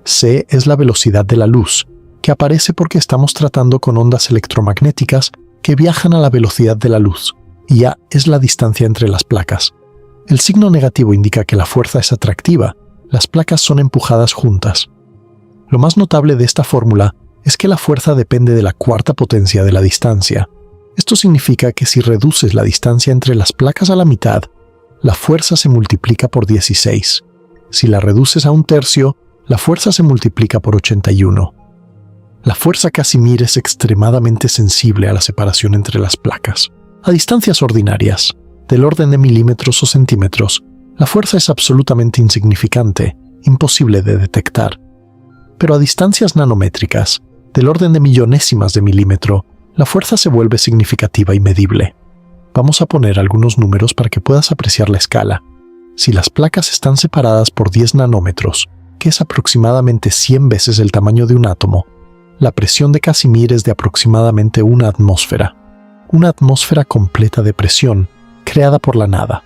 [SPEAKER 1] C es la velocidad de la luz, que aparece porque estamos tratando con ondas electromagnéticas que viajan a la velocidad de la luz, y A es la distancia entre las placas. El signo negativo indica que la fuerza es atractiva, las placas son empujadas juntas. Lo más notable de esta fórmula es que la fuerza depende de la cuarta potencia de la distancia. Esto significa que si reduces la distancia entre las placas a la mitad, la fuerza se multiplica por 16. Si la reduces a un tercio, la fuerza se multiplica por 81. La fuerza Casimir es extremadamente sensible a la separación entre las placas. A distancias ordinarias, del orden de milímetros o centímetros, la fuerza es absolutamente insignificante, imposible de detectar. Pero a distancias nanométricas, del orden de millonésimas de milímetro, la fuerza se vuelve significativa y medible. Vamos a poner algunos números para que puedas apreciar la escala. Si las placas están separadas por 10 nanómetros, que es aproximadamente 100 veces el tamaño de un átomo, la presión de Casimir es de aproximadamente una atmósfera. Una atmósfera completa de presión, creada por la nada.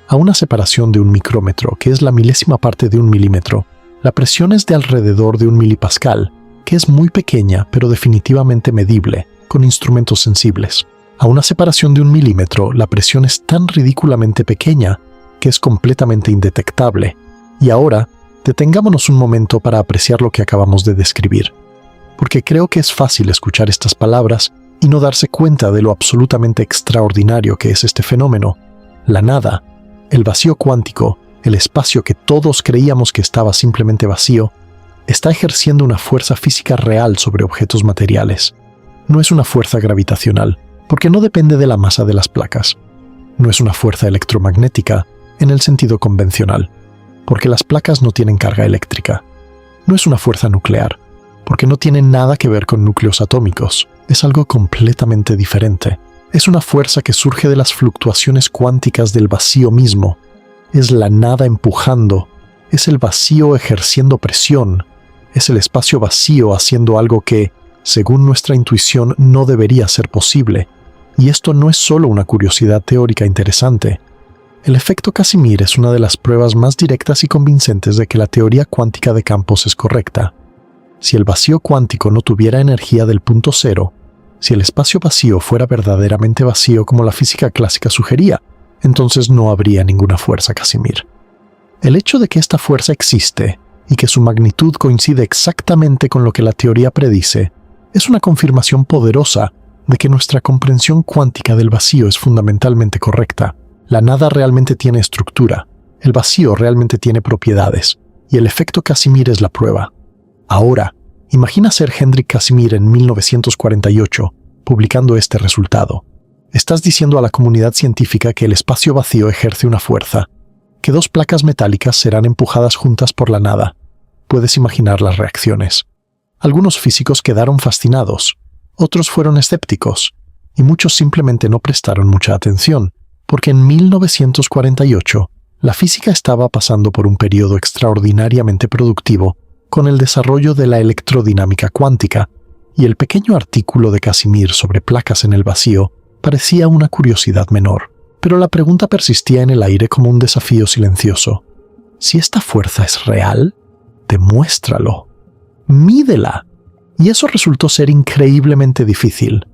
[SPEAKER 1] A una separación de un micrómetro, que es la milésima parte de un milímetro, la presión es de alrededor de un milipascal, que es muy pequeña pero definitivamente medible, con instrumentos sensibles. A una separación de un milímetro, la presión es tan ridículamente pequeña que es completamente indetectable. Y ahora, detengámonos un momento para apreciar lo que acabamos de describir, porque creo que es fácil escuchar estas palabras y no darse cuenta de lo absolutamente extraordinario que es este fenómeno. La nada, el vacío cuántico, el espacio que todos creíamos que estaba simplemente vacío, está ejerciendo una fuerza física real sobre objetos materiales. No es una fuerza gravitacional, porque no depende de la masa de las placas. No es una fuerza electromagnética en el sentido convencional, porque las placas no tienen carga eléctrica. No es una fuerza nuclear, porque no tiene nada que ver con núcleos atómicos. Es algo completamente diferente. Es una fuerza que surge de las fluctuaciones cuánticas del vacío mismo. Es la nada empujando. Es el vacío ejerciendo presión. Es el espacio vacío haciendo algo que, según nuestra intuición, no debería ser posible. Y esto no es solo una curiosidad teórica interesante. El efecto Casimir es una de las pruebas más directas y convincentes de que la teoría cuántica de campos es correcta. Si el vacío cuántico no tuviera energía del punto cero, si el espacio vacío fuera verdaderamente vacío como la física clásica sugería, entonces no habría ninguna fuerza Casimir. El hecho de que esta fuerza existe y que su magnitud coincide exactamente con lo que la teoría predice, es una confirmación poderosa de que nuestra comprensión cuántica del vacío es fundamentalmente correcta. La nada realmente tiene estructura, el vacío realmente tiene propiedades, y el efecto Casimir es la prueba. Ahora, imagina ser Hendrik Casimir en 1948, publicando este resultado. Estás diciendo a la comunidad científica que el espacio vacío ejerce una fuerza, que dos placas metálicas serán empujadas juntas por la nada. Puedes imaginar las reacciones. Algunos físicos quedaron fascinados, otros fueron escépticos, y muchos simplemente no prestaron mucha atención, porque en 1948 la física estaba pasando por un periodo extraordinariamente productivo con el desarrollo de la electrodinámica cuántica, y el pequeño artículo de Casimir sobre placas en el vacío parecía una curiosidad menor. Pero la pregunta persistía en el aire como un desafío silencioso. Si esta fuerza es real, demuéstralo. Mídela. Y eso resultó ser increíblemente difícil.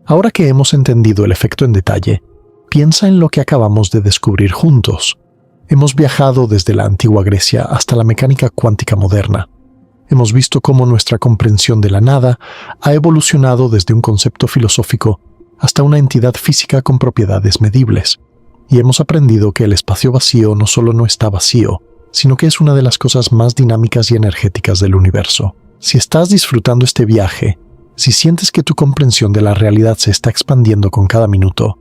[SPEAKER 1] Ahora que hemos entendido el efecto en detalle, piensa en lo que acabamos de descubrir juntos. Hemos viajado desde la antigua Grecia hasta la mecánica cuántica moderna. Hemos visto cómo nuestra comprensión de la nada ha evolucionado desde un concepto filosófico hasta una entidad física con propiedades medibles. Y hemos aprendido que el espacio vacío no solo no está vacío, sino que es una de las cosas más dinámicas y energéticas del universo. Si estás disfrutando este viaje, si sientes que tu comprensión de la realidad se está expandiendo con cada minuto,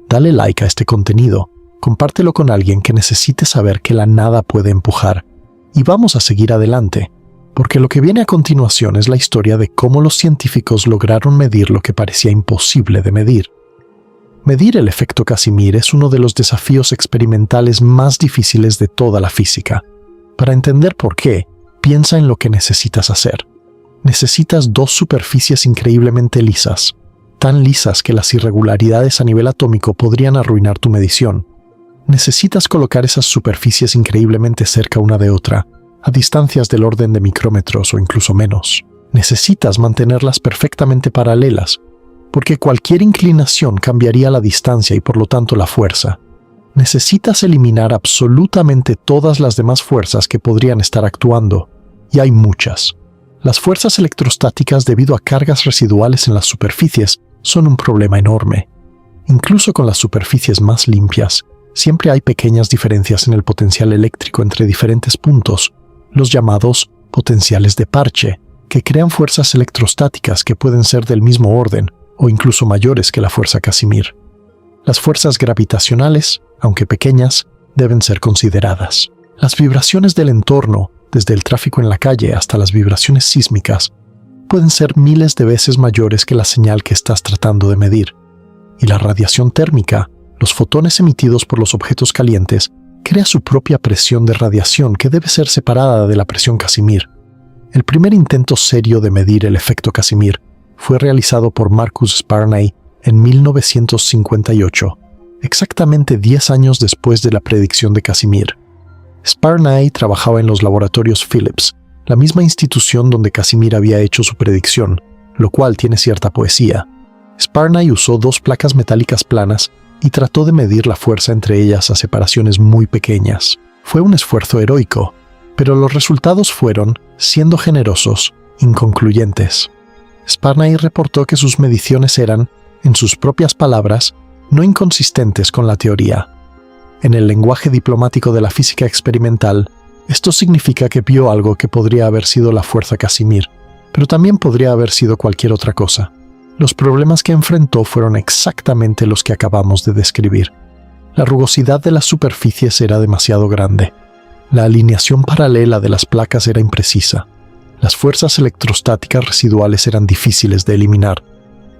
[SPEAKER 1] dale like a este contenido, compártelo con alguien que necesite saber que la nada puede empujar, y vamos a seguir adelante, porque lo que viene a continuación es la historia de cómo los científicos lograron medir lo que parecía imposible de medir. Medir el efecto Casimir es uno de los desafíos experimentales más difíciles de toda la física. Para entender por qué, piensa en lo que necesitas hacer. Necesitas dos superficies increíblemente lisas, tan lisas que las irregularidades a nivel atómico podrían arruinar tu medición. Necesitas colocar esas superficies increíblemente cerca una de otra, a distancias del orden de micrómetros o incluso menos. Necesitas mantenerlas perfectamente paralelas, porque cualquier inclinación cambiaría la distancia y por lo tanto la fuerza. Necesitas eliminar absolutamente todas las demás fuerzas que podrían estar actuando, y hay muchas. Las fuerzas electrostáticas debido a cargas residuales en las superficies son un problema enorme. Incluso con las superficies más limpias, siempre hay pequeñas diferencias en el potencial eléctrico entre diferentes puntos, los llamados potenciales de parche, que crean fuerzas electrostáticas que pueden ser del mismo orden o incluso mayores que la fuerza Casimir. Las fuerzas gravitacionales, aunque pequeñas, deben ser consideradas. Las vibraciones del entorno, desde el tráfico en la calle hasta las vibraciones sísmicas, pueden ser miles de veces mayores que la señal que estás tratando de medir. Y la radiación térmica, los fotones emitidos por los objetos calientes, crea su propia presión de radiación que debe ser separada de la presión Casimir. El primer intento serio de medir el efecto Casimir fue realizado por Marcus Sparnay en 1958, exactamente 10 años después de la predicción de Casimir. Sparnay trabajaba en los laboratorios Philips, la misma institución donde Casimir había hecho su predicción, lo cual tiene cierta poesía. Sparnay usó dos placas metálicas planas y trató de medir la fuerza entre ellas a separaciones muy pequeñas. Fue un esfuerzo heroico, pero los resultados fueron, siendo generosos, inconcluyentes. Sparnaay reportó que sus mediciones eran, en sus propias palabras, no inconsistentes con la teoría. En el lenguaje diplomático de la física experimental, esto significa que vio algo que podría haber sido la fuerza Casimir, pero también podría haber sido cualquier otra cosa. Los problemas que enfrentó fueron exactamente los que acabamos de describir. La rugosidad de las superficies era demasiado grande. La alineación paralela de las placas era imprecisa. Las fuerzas electrostáticas residuales eran difíciles de eliminar.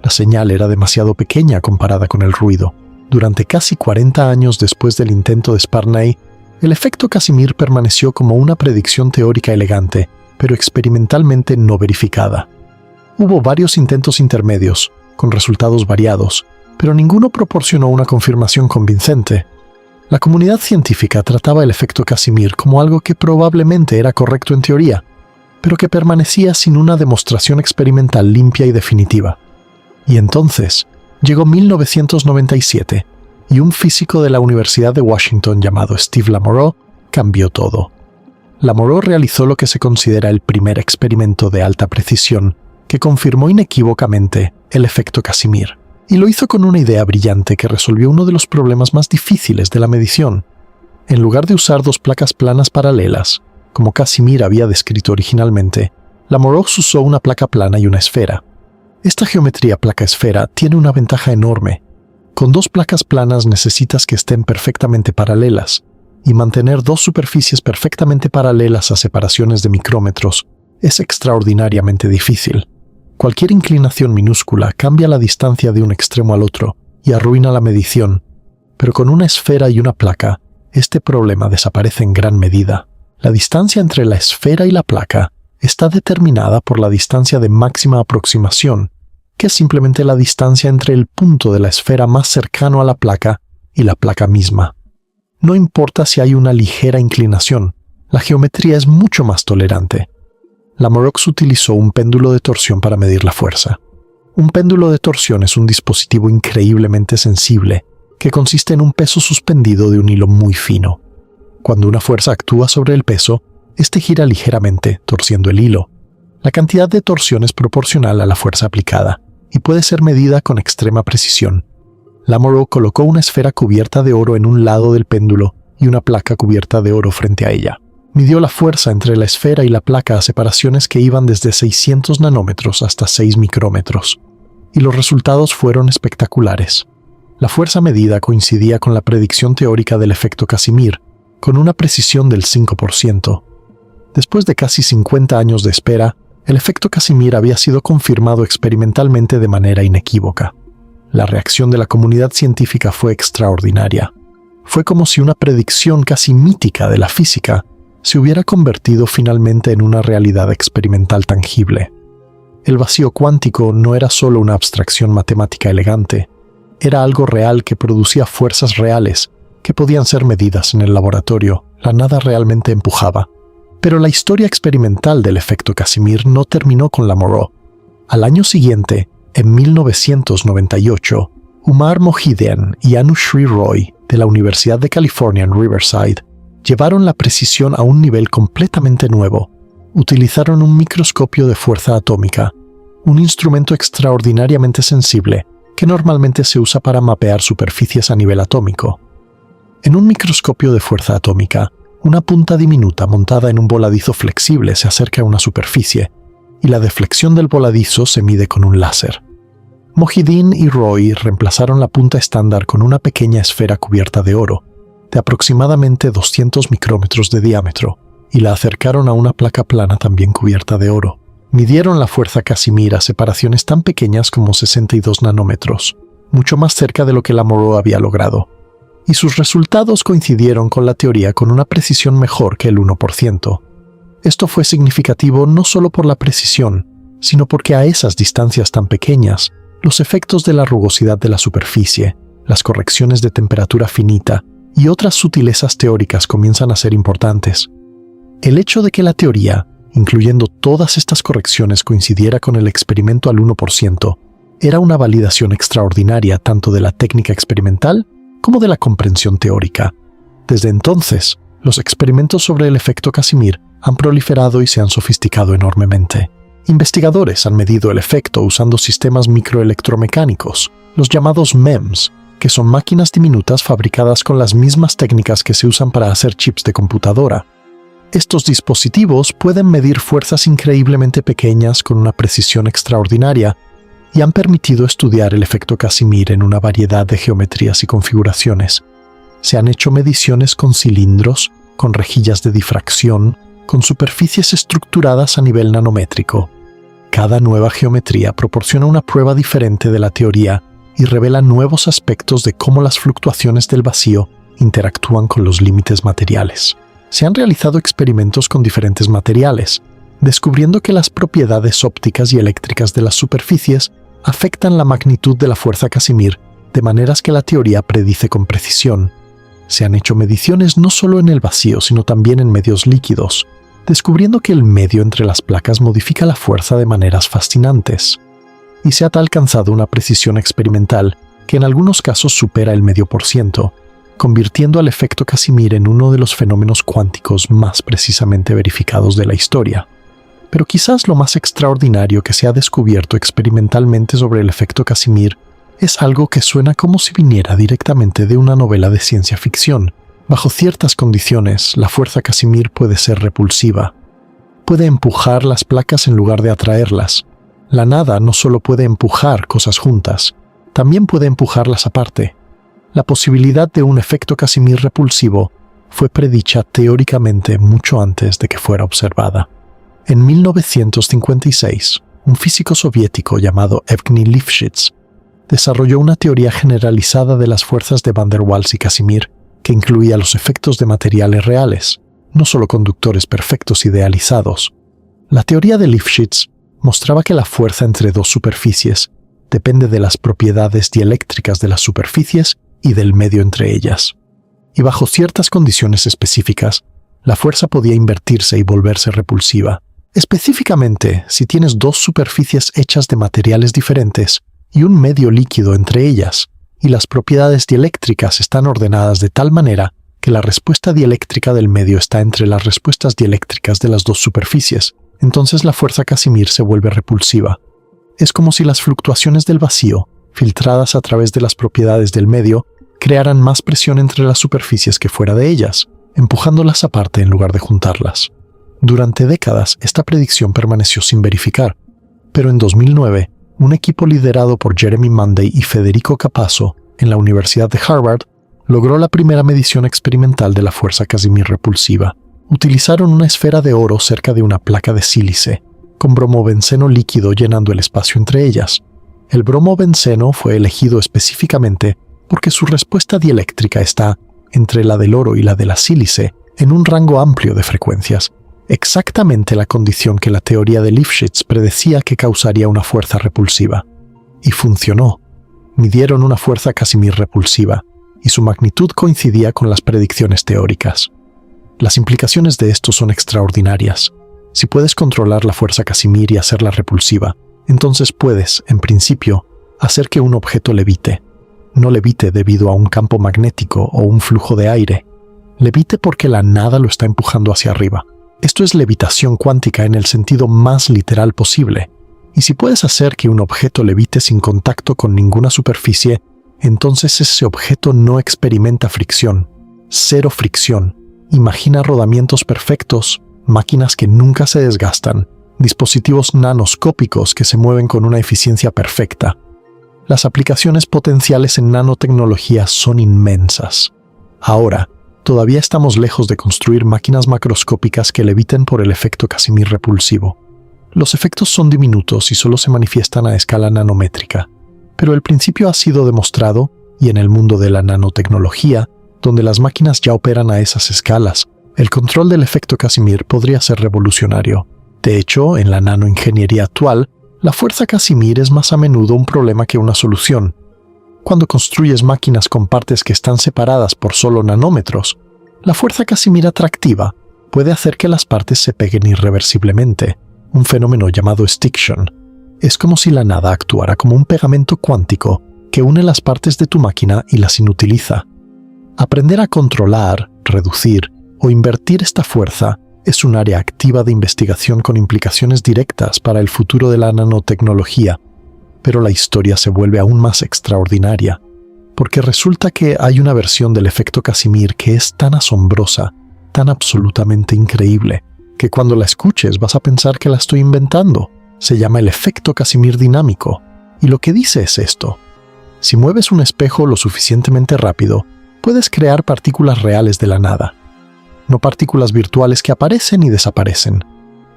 [SPEAKER 1] La señal era demasiado pequeña comparada con el ruido. Durante casi 40 años después del intento de Sparnaay, el efecto Casimir permaneció como una predicción teórica elegante, pero experimentalmente no verificada. Hubo varios intentos intermedios, con resultados variados, pero ninguno proporcionó una confirmación convincente. La comunidad científica trataba el efecto Casimir como algo que probablemente era correcto en teoría, pero que permanecía sin una demostración experimental limpia y definitiva. Y entonces llegó 1997, y un físico de la Universidad de Washington llamado Steve Lamoureux cambió todo. Lamoureux realizó lo que se considera el primer experimento de alta precisión que confirmó inequívocamente el efecto Casimir, y lo hizo con una idea brillante que resolvió uno de los problemas más difíciles de la medición. En lugar de usar dos placas planas paralelas, como Casimir había descrito originalmente, Lamoureux usó una placa plana y una esfera. Esta geometría placa-esfera tiene una ventaja enorme. Con dos placas planas necesitas que estén perfectamente paralelas, y mantener dos superficies perfectamente paralelas a separaciones de micrómetros es extraordinariamente difícil. Cualquier inclinación minúscula cambia la distancia de un extremo al otro y arruina la medición, pero con una esfera y una placa, este problema desaparece en gran medida. La distancia entre la esfera y la placa está determinada por la distancia de máxima aproximación, que es simplemente la distancia entre el punto de la esfera más cercano a la placa y la placa misma. No importa si hay una ligera inclinación, la geometría es mucho más tolerante. Lamoureux utilizó un péndulo de torsión para medir la fuerza. Un péndulo de torsión es un dispositivo increíblemente sensible que consiste en un peso suspendido de un hilo muy fino. Cuando una fuerza actúa sobre el peso, este gira ligeramente, torciendo el hilo. La cantidad de torsión es proporcional a la fuerza aplicada y puede ser medida con extrema precisión. Lamoureux colocó una esfera cubierta de oro en un lado del péndulo y una placa cubierta de oro frente a ella. Midió la fuerza entre la esfera y la placa a separaciones que iban desde 600 nanómetros hasta 6 micrómetros, y los resultados fueron espectaculares. La fuerza medida coincidía con la predicción teórica del efecto Casimir, con una precisión del 5%. Después de casi 50 años de espera, el efecto Casimir había sido confirmado experimentalmente de manera inequívoca. La reacción de la comunidad científica fue extraordinaria. Fue como si una predicción casi mítica de la física se hubiera convertido finalmente en una realidad experimental tangible. El vacío cuántico no era solo una abstracción matemática elegante, era algo real que producía fuerzas reales que podían ser medidas en el laboratorio. La nada realmente empujaba. Pero la historia experimental del efecto Casimir no terminó con Lamoureux. Al año siguiente, en 1998, Umar Mohiuddin y Anushree Roy, de la Universidad de California en Riverside, llevaron la precisión a un nivel completamente nuevo. Utilizaron un microscopio de fuerza atómica, un instrumento extraordinariamente sensible que normalmente se usa para mapear superficies a nivel atómico. En un microscopio de fuerza atómica, una punta diminuta montada en un voladizo flexible se acerca a una superficie, y la deflexión del voladizo se mide con un láser. Mohiuddin y Roy reemplazaron la punta estándar con una pequeña esfera cubierta de oro, de aproximadamente 200 micrómetros de diámetro, y la acercaron a una placa plana también cubierta de oro. Midieron la fuerza Casimir a separaciones tan pequeñas como 62 nanómetros, mucho más cerca de lo que Lamoureux había logrado, y sus resultados coincidieron con la teoría con una precisión mejor que el 1%. Esto fue significativo no solo por la precisión, sino porque a esas distancias tan pequeñas, los efectos de la rugosidad de la superficie, las correcciones de temperatura finita y otras sutilezas teóricas comienzan a ser importantes. El hecho de que la teoría, incluyendo todas estas correcciones, coincidiera con el experimento al 1%, era una validación extraordinaria tanto de la técnica experimental como de la comprensión teórica. Desde entonces, los experimentos sobre el efecto Casimir han proliferado y se han sofisticado enormemente, Investigadores han medido el efecto usando sistemas microelectromecánicos, los llamados MEMS, que son máquinas diminutas fabricadas con las mismas técnicas que se usan para hacer chips de computadora. Estos dispositivos pueden medir fuerzas increíblemente pequeñas con una precisión extraordinaria y han permitido estudiar el efecto Casimir en una variedad de geometrías y configuraciones. Se han hecho mediciones con cilindros, con rejillas de difracción, con superficies estructuradas a nivel nanométrico. Cada nueva geometría proporciona una prueba diferente de la teoría y revela nuevos aspectos de cómo las fluctuaciones del vacío interactúan con los límites materiales. Se han realizado experimentos con diferentes materiales, descubriendo que las propiedades ópticas y eléctricas de las superficies afectan la magnitud de la fuerza Casimir de maneras que la teoría predice con precisión. Se han hecho mediciones no solo en el vacío, sino también en medios líquidos, descubriendo que el medio entre las placas modifica la fuerza de maneras fascinantes. Y se ha alcanzado una precisión experimental que en algunos casos supera el 0,5%, convirtiendo al efecto Casimir en uno de los fenómenos cuánticos más precisamente verificados de la historia. Pero quizás lo más extraordinario que se ha descubierto experimentalmente sobre el efecto Casimir es algo que suena como si viniera directamente de una novela de ciencia ficción. Bajo ciertas condiciones, la fuerza Casimir puede ser repulsiva. Puede empujar las placas en lugar de atraerlas. La nada no solo puede empujar cosas juntas, también puede empujarlas aparte. La posibilidad de un efecto Casimir repulsivo fue predicha teóricamente mucho antes de que fuera observada. En 1956, un físico soviético llamado Evgeny Lifshitz desarrolló una teoría generalizada de las fuerzas de Van der Waals y Casimir que incluía los efectos de materiales reales, no solo conductores perfectos idealizados. La teoría de Lifshitz mostraba que la fuerza entre dos superficies depende de las propiedades dieléctricas de las superficies y del medio entre ellas. Y bajo ciertas condiciones específicas, la fuerza podía invertirse y volverse repulsiva. Específicamente, si tienes dos superficies hechas de materiales diferentes y un medio líquido entre ellas, y las propiedades dieléctricas están ordenadas de tal manera que la respuesta dieléctrica del medio está entre las respuestas dieléctricas de las dos superficies, entonces la fuerza Casimir se vuelve repulsiva. Es como si las fluctuaciones del vacío, filtradas a través de las propiedades del medio, crearan más presión entre las superficies que fuera de ellas, empujándolas aparte en lugar de juntarlas. Durante décadas, esta predicción permaneció sin verificar, pero en 2009, un equipo liderado por Jeremy Munday y Federico Capasso en la Universidad de Harvard logró la primera medición experimental de la fuerza Casimir repulsiva. Utilizaron una esfera de oro cerca de una placa de sílice, con bromobenceno líquido llenando el espacio entre ellas. El bromobenceno fue elegido específicamente porque su respuesta dieléctrica está entre la del oro y la de la sílice en un rango amplio de frecuencias, exactamente la condición que la teoría de Lifshitz predecía que causaría una fuerza repulsiva. Y funcionó. Midieron una fuerza Casimir repulsiva, y su magnitud coincidía con las predicciones teóricas. Las implicaciones de esto son extraordinarias. Si puedes controlar la fuerza Casimir y hacerla repulsiva, entonces puedes, en principio, hacer que un objeto levite. No levite debido a un campo magnético o un flujo de aire. Levite porque la nada lo está empujando hacia arriba. Esto es levitación cuántica en el sentido más literal posible. Y si puedes hacer que un objeto levite sin contacto con ninguna superficie, entonces ese objeto no experimenta fricción. Cero fricción. Imagina rodamientos perfectos, máquinas que nunca se desgastan, dispositivos nanoscópicos que se mueven con una eficiencia perfecta. Las aplicaciones potenciales en nanotecnología son inmensas. Ahora, todavía estamos lejos de construir máquinas macroscópicas que leviten por el efecto Casimir repulsivo. Los efectos son diminutos y solo se manifiestan a escala nanométrica, pero el principio ha sido demostrado, y en el mundo de la nanotecnología, donde las máquinas ya operan a esas escalas, el control del efecto Casimir podría ser revolucionario. De hecho, en la nanoingeniería actual, la fuerza Casimir es más a menudo un problema que una solución. Cuando construyes máquinas con partes que están separadas por solo nanómetros, la fuerza Casimir atractiva puede hacer que las partes se peguen irreversiblemente, un fenómeno llamado stiction. Es como si la nada actuara como un pegamento cuántico que une las partes de tu máquina y las inutiliza. Aprender a controlar, reducir o invertir esta fuerza Es un área activa de investigación con implicaciones directas para el futuro de la nanotecnología, pero la historia se vuelve aún más extraordinaria, porque resulta que hay una versión del efecto Casimir que es tan asombrosa, tan absolutamente increíble, que cuando la escuches vas a pensar que la estoy inventando. Se llama el efecto Casimir dinámico, y lo que dice es esto: si mueves un espejo lo suficientemente rápido, puedes crear partículas reales de la nada. No partículas virtuales que aparecen y desaparecen.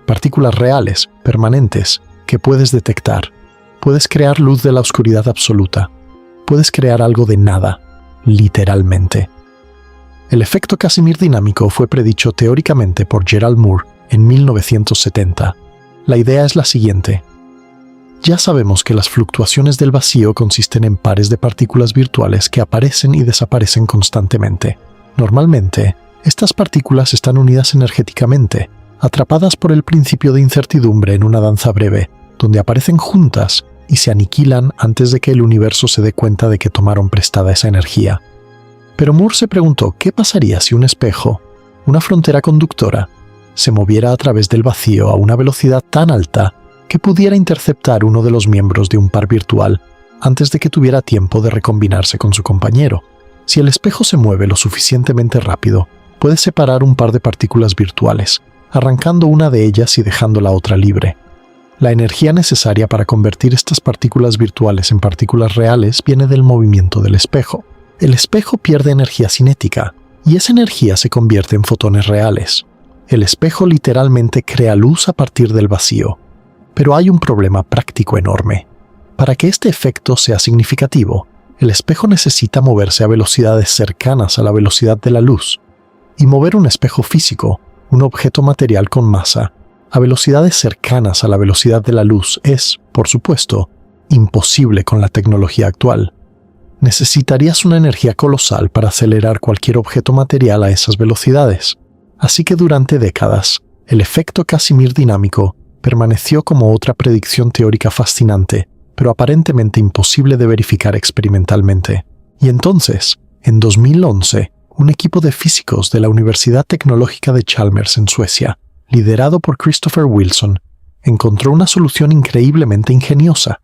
[SPEAKER 1] Partículas reales, permanentes, que puedes detectar. Puedes crear luz de la oscuridad absoluta. Puedes crear algo de nada, literalmente. El efecto Casimir dinámico fue predicho teóricamente por Gerald Moore en 1970. La idea es la siguiente. Ya sabemos que las fluctuaciones del vacío consisten en pares de partículas virtuales que aparecen y desaparecen constantemente. Normalmente, estas partículas están unidas energéticamente, atrapadas por el principio de incertidumbre en una danza breve, donde aparecen juntas y se aniquilan antes de que el universo se dé cuenta de que tomaron prestada esa energía. Pero Moore se preguntó qué pasaría si un espejo, una frontera conductora, se moviera a través del vacío a una velocidad tan alta que pudiera interceptar uno de los miembros de un par virtual antes de que tuviera tiempo de recombinarse con su compañero. Si el espejo se mueve lo suficientemente rápido, puede separar un par de partículas virtuales, arrancando una de ellas y dejando la otra libre. La energía necesaria para convertir estas partículas virtuales en partículas reales viene del movimiento del espejo. El espejo pierde energía cinética, y esa energía se convierte en fotones reales. El espejo literalmente crea luz a partir del vacío. Pero hay un problema práctico enorme. Para que este efecto sea significativo, el espejo necesita moverse a velocidades cercanas a la velocidad de la luz. Y mover un espejo físico, un objeto material con masa, a velocidades cercanas a la velocidad de la luz es, por supuesto, imposible con la tecnología actual. Necesitarías una energía colosal para acelerar cualquier objeto material a esas velocidades. Así que durante décadas, el efecto Casimir dinámico permaneció como otra predicción teórica fascinante, pero aparentemente imposible de verificar experimentalmente. Y entonces, en 2011, un equipo de físicos de la Universidad Tecnológica de Chalmers en Suecia, liderado por Christopher Wilson, encontró una solución increíblemente ingeniosa.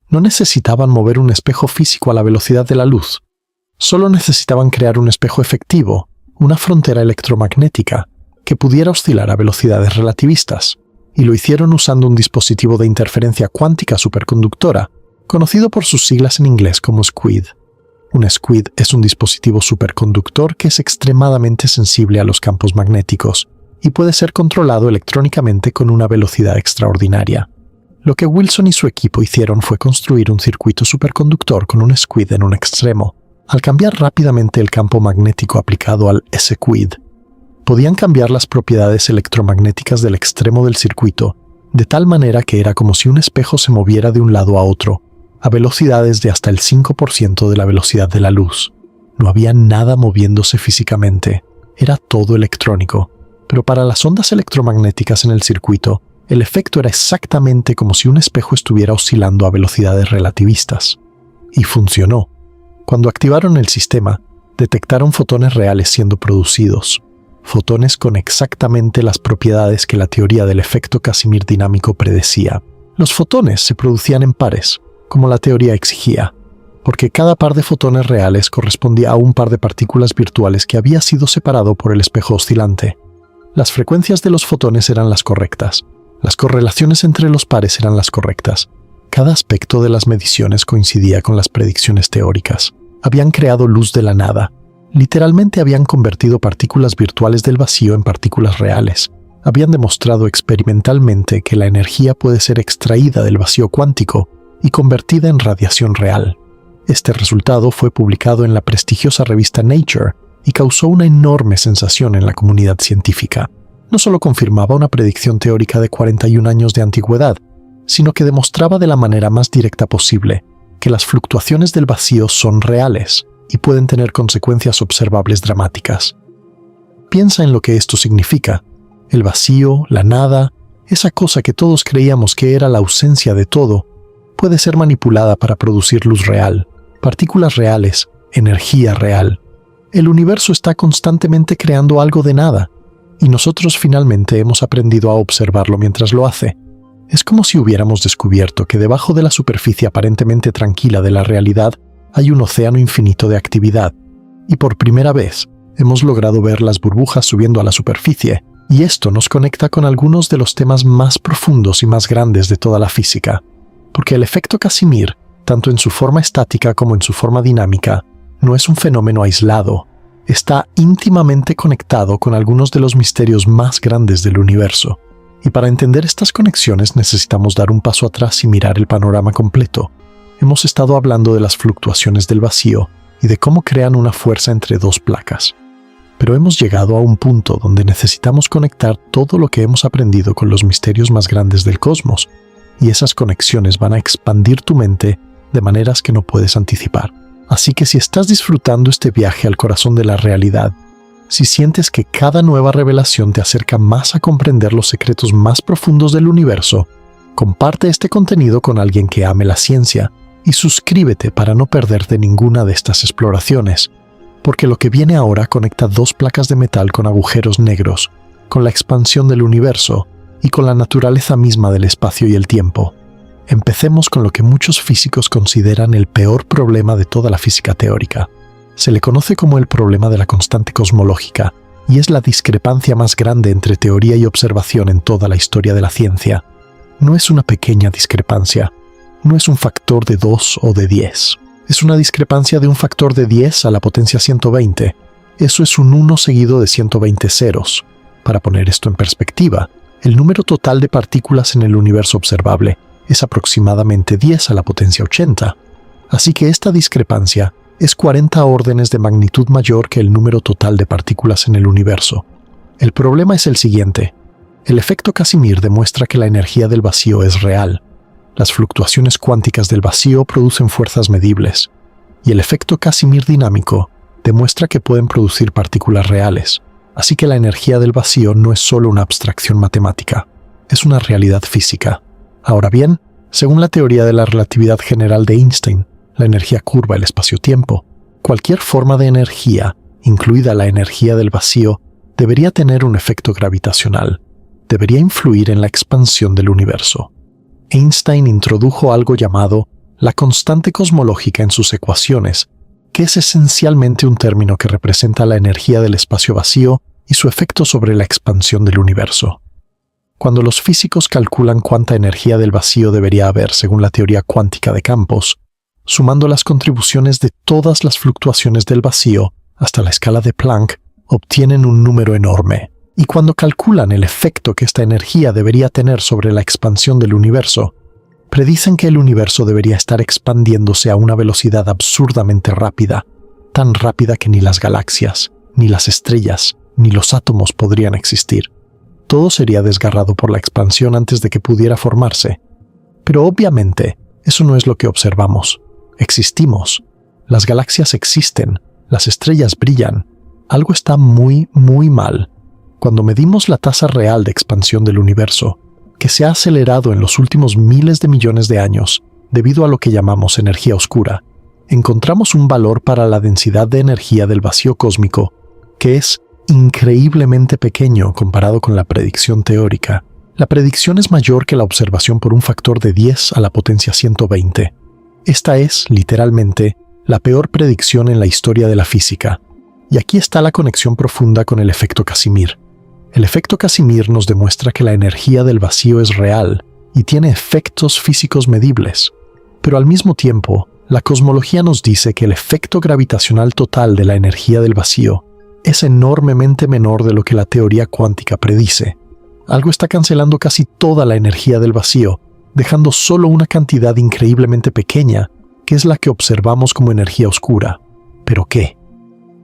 [SPEAKER 1] No necesitaban mover un espejo físico a la velocidad de la luz. Solo necesitaban crear un espejo efectivo, una frontera electromagnética, que pudiera oscilar a velocidades relativistas. Y lo hicieron usando un dispositivo de interferencia cuántica superconductora, conocido por sus siglas en inglés como SQUID. Un SQUID es un dispositivo superconductor que es extremadamente sensible a los campos magnéticos y puede ser controlado electrónicamente con una velocidad extraordinaria. Lo que Wilson y su equipo hicieron fue construir un circuito superconductor con un SQUID en un extremo. Al cambiar rápidamente el campo magnético aplicado al SQUID, podían cambiar las propiedades electromagnéticas del extremo del circuito, de tal manera que era como si un espejo se moviera de un lado a otro, a velocidades de hasta el 5% de la velocidad de la luz. No había nada moviéndose físicamente, era todo electrónico. Pero para las ondas electromagnéticas en el circuito, el efecto era exactamente como si un espejo estuviera oscilando a velocidades relativistas. Y funcionó. Cuando activaron el sistema, detectaron fotones reales siendo producidos. Fotones con exactamente las propiedades que la teoría del efecto Casimir dinámico predecía. Los fotones se producían en pares, como la teoría exigía, porque cada par de fotones reales correspondía a un par de partículas virtuales que había sido separado por el espejo oscilante. Las frecuencias de los fotones eran las correctas. Las correlaciones entre los pares eran las correctas. Cada aspecto de las mediciones coincidía con las predicciones teóricas. Habían creado luz de la nada. Literalmente habían convertido partículas virtuales del vacío en partículas reales. Habían demostrado experimentalmente que la energía puede ser extraída del vacío cuántico y convertida en radiación real. Este resultado fue publicado en la prestigiosa revista Nature y causó una enorme sensación en la comunidad científica. No solo confirmaba una predicción teórica de 41 años de antigüedad, sino que demostraba de la manera más directa posible que las fluctuaciones del vacío son reales y pueden tener consecuencias observables dramáticas. Piensa en lo que esto significa. El vacío, la nada, esa cosa que todos creíamos que era la ausencia de todo, puede ser manipulada para producir luz real, partículas reales, energía real. El universo está constantemente creando algo de nada. y nosotros finalmente hemos aprendido a observarlo mientras lo hace. Es como si hubiéramos descubierto que debajo de la superficie aparentemente tranquila de la realidad hay un océano infinito de actividad, y por primera vez hemos logrado ver las burbujas subiendo a la superficie, y esto nos conecta con algunos de los temas más profundos y más grandes de toda la física, porque el efecto Casimir, tanto en su forma estática como en su forma dinámica, no es un fenómeno aislado, está íntimamente conectado con algunos de los misterios más grandes del universo. Y para entender estas conexiones necesitamos dar un paso atrás y mirar el panorama completo. Hemos estado hablando de las fluctuaciones del vacío y de cómo crean una fuerza entre dos placas. Pero hemos llegado a un punto donde necesitamos conectar todo lo que hemos aprendido con los misterios más grandes del cosmos, y esas conexiones van a expandir tu mente de maneras que no puedes anticipar. Así que si estás disfrutando este viaje al corazón de la realidad, si sientes que cada nueva revelación te acerca más a comprender los secretos más profundos del universo, comparte este contenido con alguien que ame la ciencia y suscríbete para no perderte ninguna de estas exploraciones, porque lo que viene ahora conecta dos placas de metal con agujeros negros, con la expansión del universo y con la naturaleza misma del espacio y el tiempo. Empecemos con lo que muchos físicos consideran el peor problema de toda la física teórica. Se le conoce como el problema de la constante cosmológica, y es la discrepancia más grande entre teoría y observación en toda la historia de la ciencia. No es una pequeña discrepancia, no es un factor de 2 o de 10. Es una discrepancia de un factor de 10 a la potencia 120. Eso es un 1 seguido de 120 ceros. Para poner esto en perspectiva, el número total de partículas en el universo observable es aproximadamente 10 a la potencia 80. Así que esta discrepancia es 40 órdenes de magnitud mayor que el número total de partículas en el universo. El problema es el siguiente. El efecto Casimir demuestra que la energía del vacío es real. Las fluctuaciones cuánticas del vacío producen fuerzas medibles, y el efecto Casimir dinámico demuestra que pueden producir partículas reales. Así que la energía del vacío no es solo una abstracción matemática, es una realidad física. Ahora bien, según la teoría de la relatividad general de Einstein, la energía curva el espacio-tiempo. Cualquier forma de energía, incluida la energía del vacío, debería tener un efecto gravitacional. Debería influir en la expansión del universo. Einstein introdujo algo llamado la constante cosmológica en sus ecuaciones, que es esencialmente un término que representa la energía del espacio vacío y su efecto sobre la expansión del universo. Cuando los físicos calculan cuánta energía del vacío debería haber según la teoría cuántica de campos, sumando las contribuciones de todas las fluctuaciones del vacío hasta la escala de Planck, obtienen un número enorme. Y cuando calculan el efecto que esta energía debería tener sobre la expansión del universo, predicen que el universo debería estar expandiéndose a una velocidad absurdamente rápida, tan rápida que ni las galaxias, ni las estrellas, ni los átomos podrían existir. Todo sería desgarrado por la expansión antes de que pudiera formarse. Pero obviamente, eso no es lo que observamos. Existimos. Las galaxias existen. Las estrellas brillan. Algo está muy, muy mal. Cuando medimos la tasa real de expansión del universo, que se ha acelerado en los últimos miles de millones de años debido a lo que llamamos energía oscura, encontramos un valor para la densidad de energía del vacío cósmico que es increíblemente pequeño comparado con la predicción teórica. La predicción es mayor que la observación por un factor de 10 a la potencia 120. Esta es, literalmente, la peor predicción en la historia de la física. Y aquí está la conexión profunda con el efecto Casimir. El efecto Casimir nos demuestra que la energía del vacío es real y tiene efectos físicos medibles. Pero al mismo tiempo, la cosmología nos dice que el efecto gravitacional total de la energía del vacío es enormemente menor de lo que la teoría cuántica predice. Algo está cancelando casi toda la energía del vacío, dejando solo una cantidad increíblemente pequeña, que es la que observamos como energía oscura. ¿Pero qué?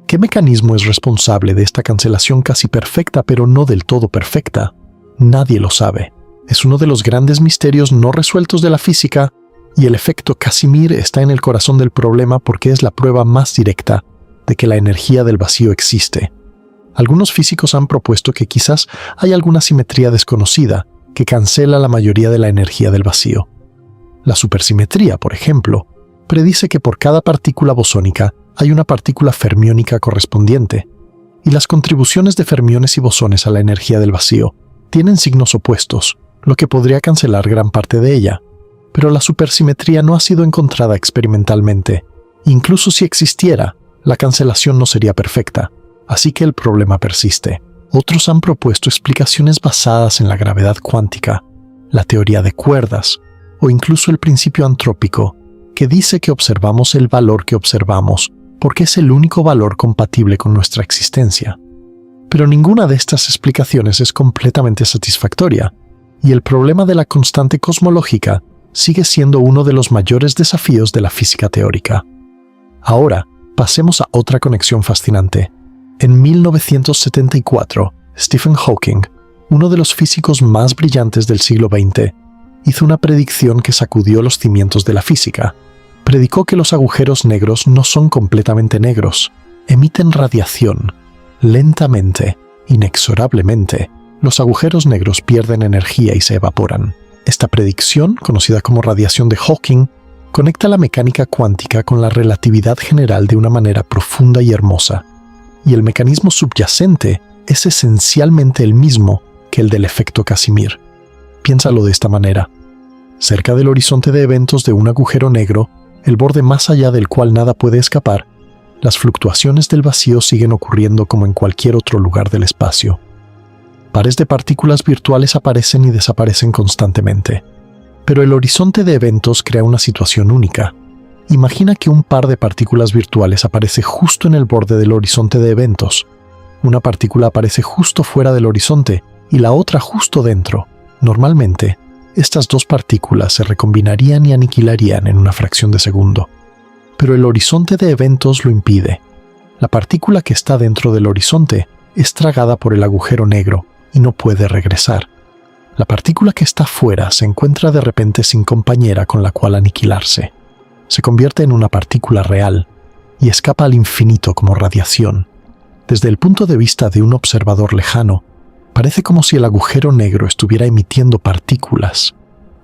[SPEAKER 1] ¿Qué mecanismo es responsable de esta cancelación casi perfecta pero no del todo perfecta? Nadie lo sabe. Es uno de los grandes misterios no resueltos de la física, y el efecto Casimir está en el corazón del problema porque es la prueba más directa de que la energía del vacío existe. Algunos físicos han propuesto que quizás hay alguna simetría desconocida que cancela la mayoría de la energía del vacío. La supersimetría, por ejemplo, predice que por cada partícula bosónica hay una partícula fermiónica correspondiente, y las contribuciones de fermiones y bosones a la energía del vacío tienen signos opuestos, lo que podría cancelar gran parte de ella. Pero la supersimetría no ha sido encontrada experimentalmente. Incluso si existiera, la cancelación no sería perfecta, así que el problema persiste. Otros han propuesto explicaciones basadas en la gravedad cuántica, la teoría de cuerdas, o incluso el principio antrópico, que dice que observamos el valor que observamos porque es el único valor compatible con nuestra existencia. Pero ninguna de estas explicaciones es completamente satisfactoria, y el problema de la constante cosmológica sigue siendo uno de los mayores desafíos de la física teórica. Ahora, pasemos a otra conexión fascinante. En 1974, Stephen Hawking, uno de los físicos más brillantes del siglo XX, hizo una predicción que sacudió los cimientos de la física. Predicó que los agujeros negros no son completamente negros, emiten radiación. Lentamente, inexorablemente, los agujeros negros pierden energía y se evaporan. Esta predicción, conocida como radiación de Hawking, conecta la mecánica cuántica con la relatividad general de una manera profunda y hermosa, y el mecanismo subyacente es esencialmente el mismo que el del efecto Casimir. Piénsalo de esta manera. Cerca del horizonte de eventos de un agujero negro, el borde más allá del cual nada puede escapar, las fluctuaciones del vacío siguen ocurriendo como en cualquier otro lugar del espacio. Pares de partículas virtuales aparecen y desaparecen constantemente. Pero el horizonte de eventos crea una situación única. Imagina que un par de partículas virtuales aparece justo en el borde del horizonte de eventos. Una partícula aparece justo fuera del horizonte y la otra justo dentro. Normalmente, estas dos partículas se recombinarían y aniquilarían en una fracción de segundo. Pero el horizonte de eventos lo impide. La partícula que está dentro del horizonte es tragada por el agujero negro y no puede regresar. La partícula que está fuera se encuentra de repente sin compañera con la cual aniquilarse. Se convierte en una partícula real y escapa al infinito como radiación. Desde el punto de vista de un observador lejano, parece como si el agujero negro estuviera emitiendo partículas,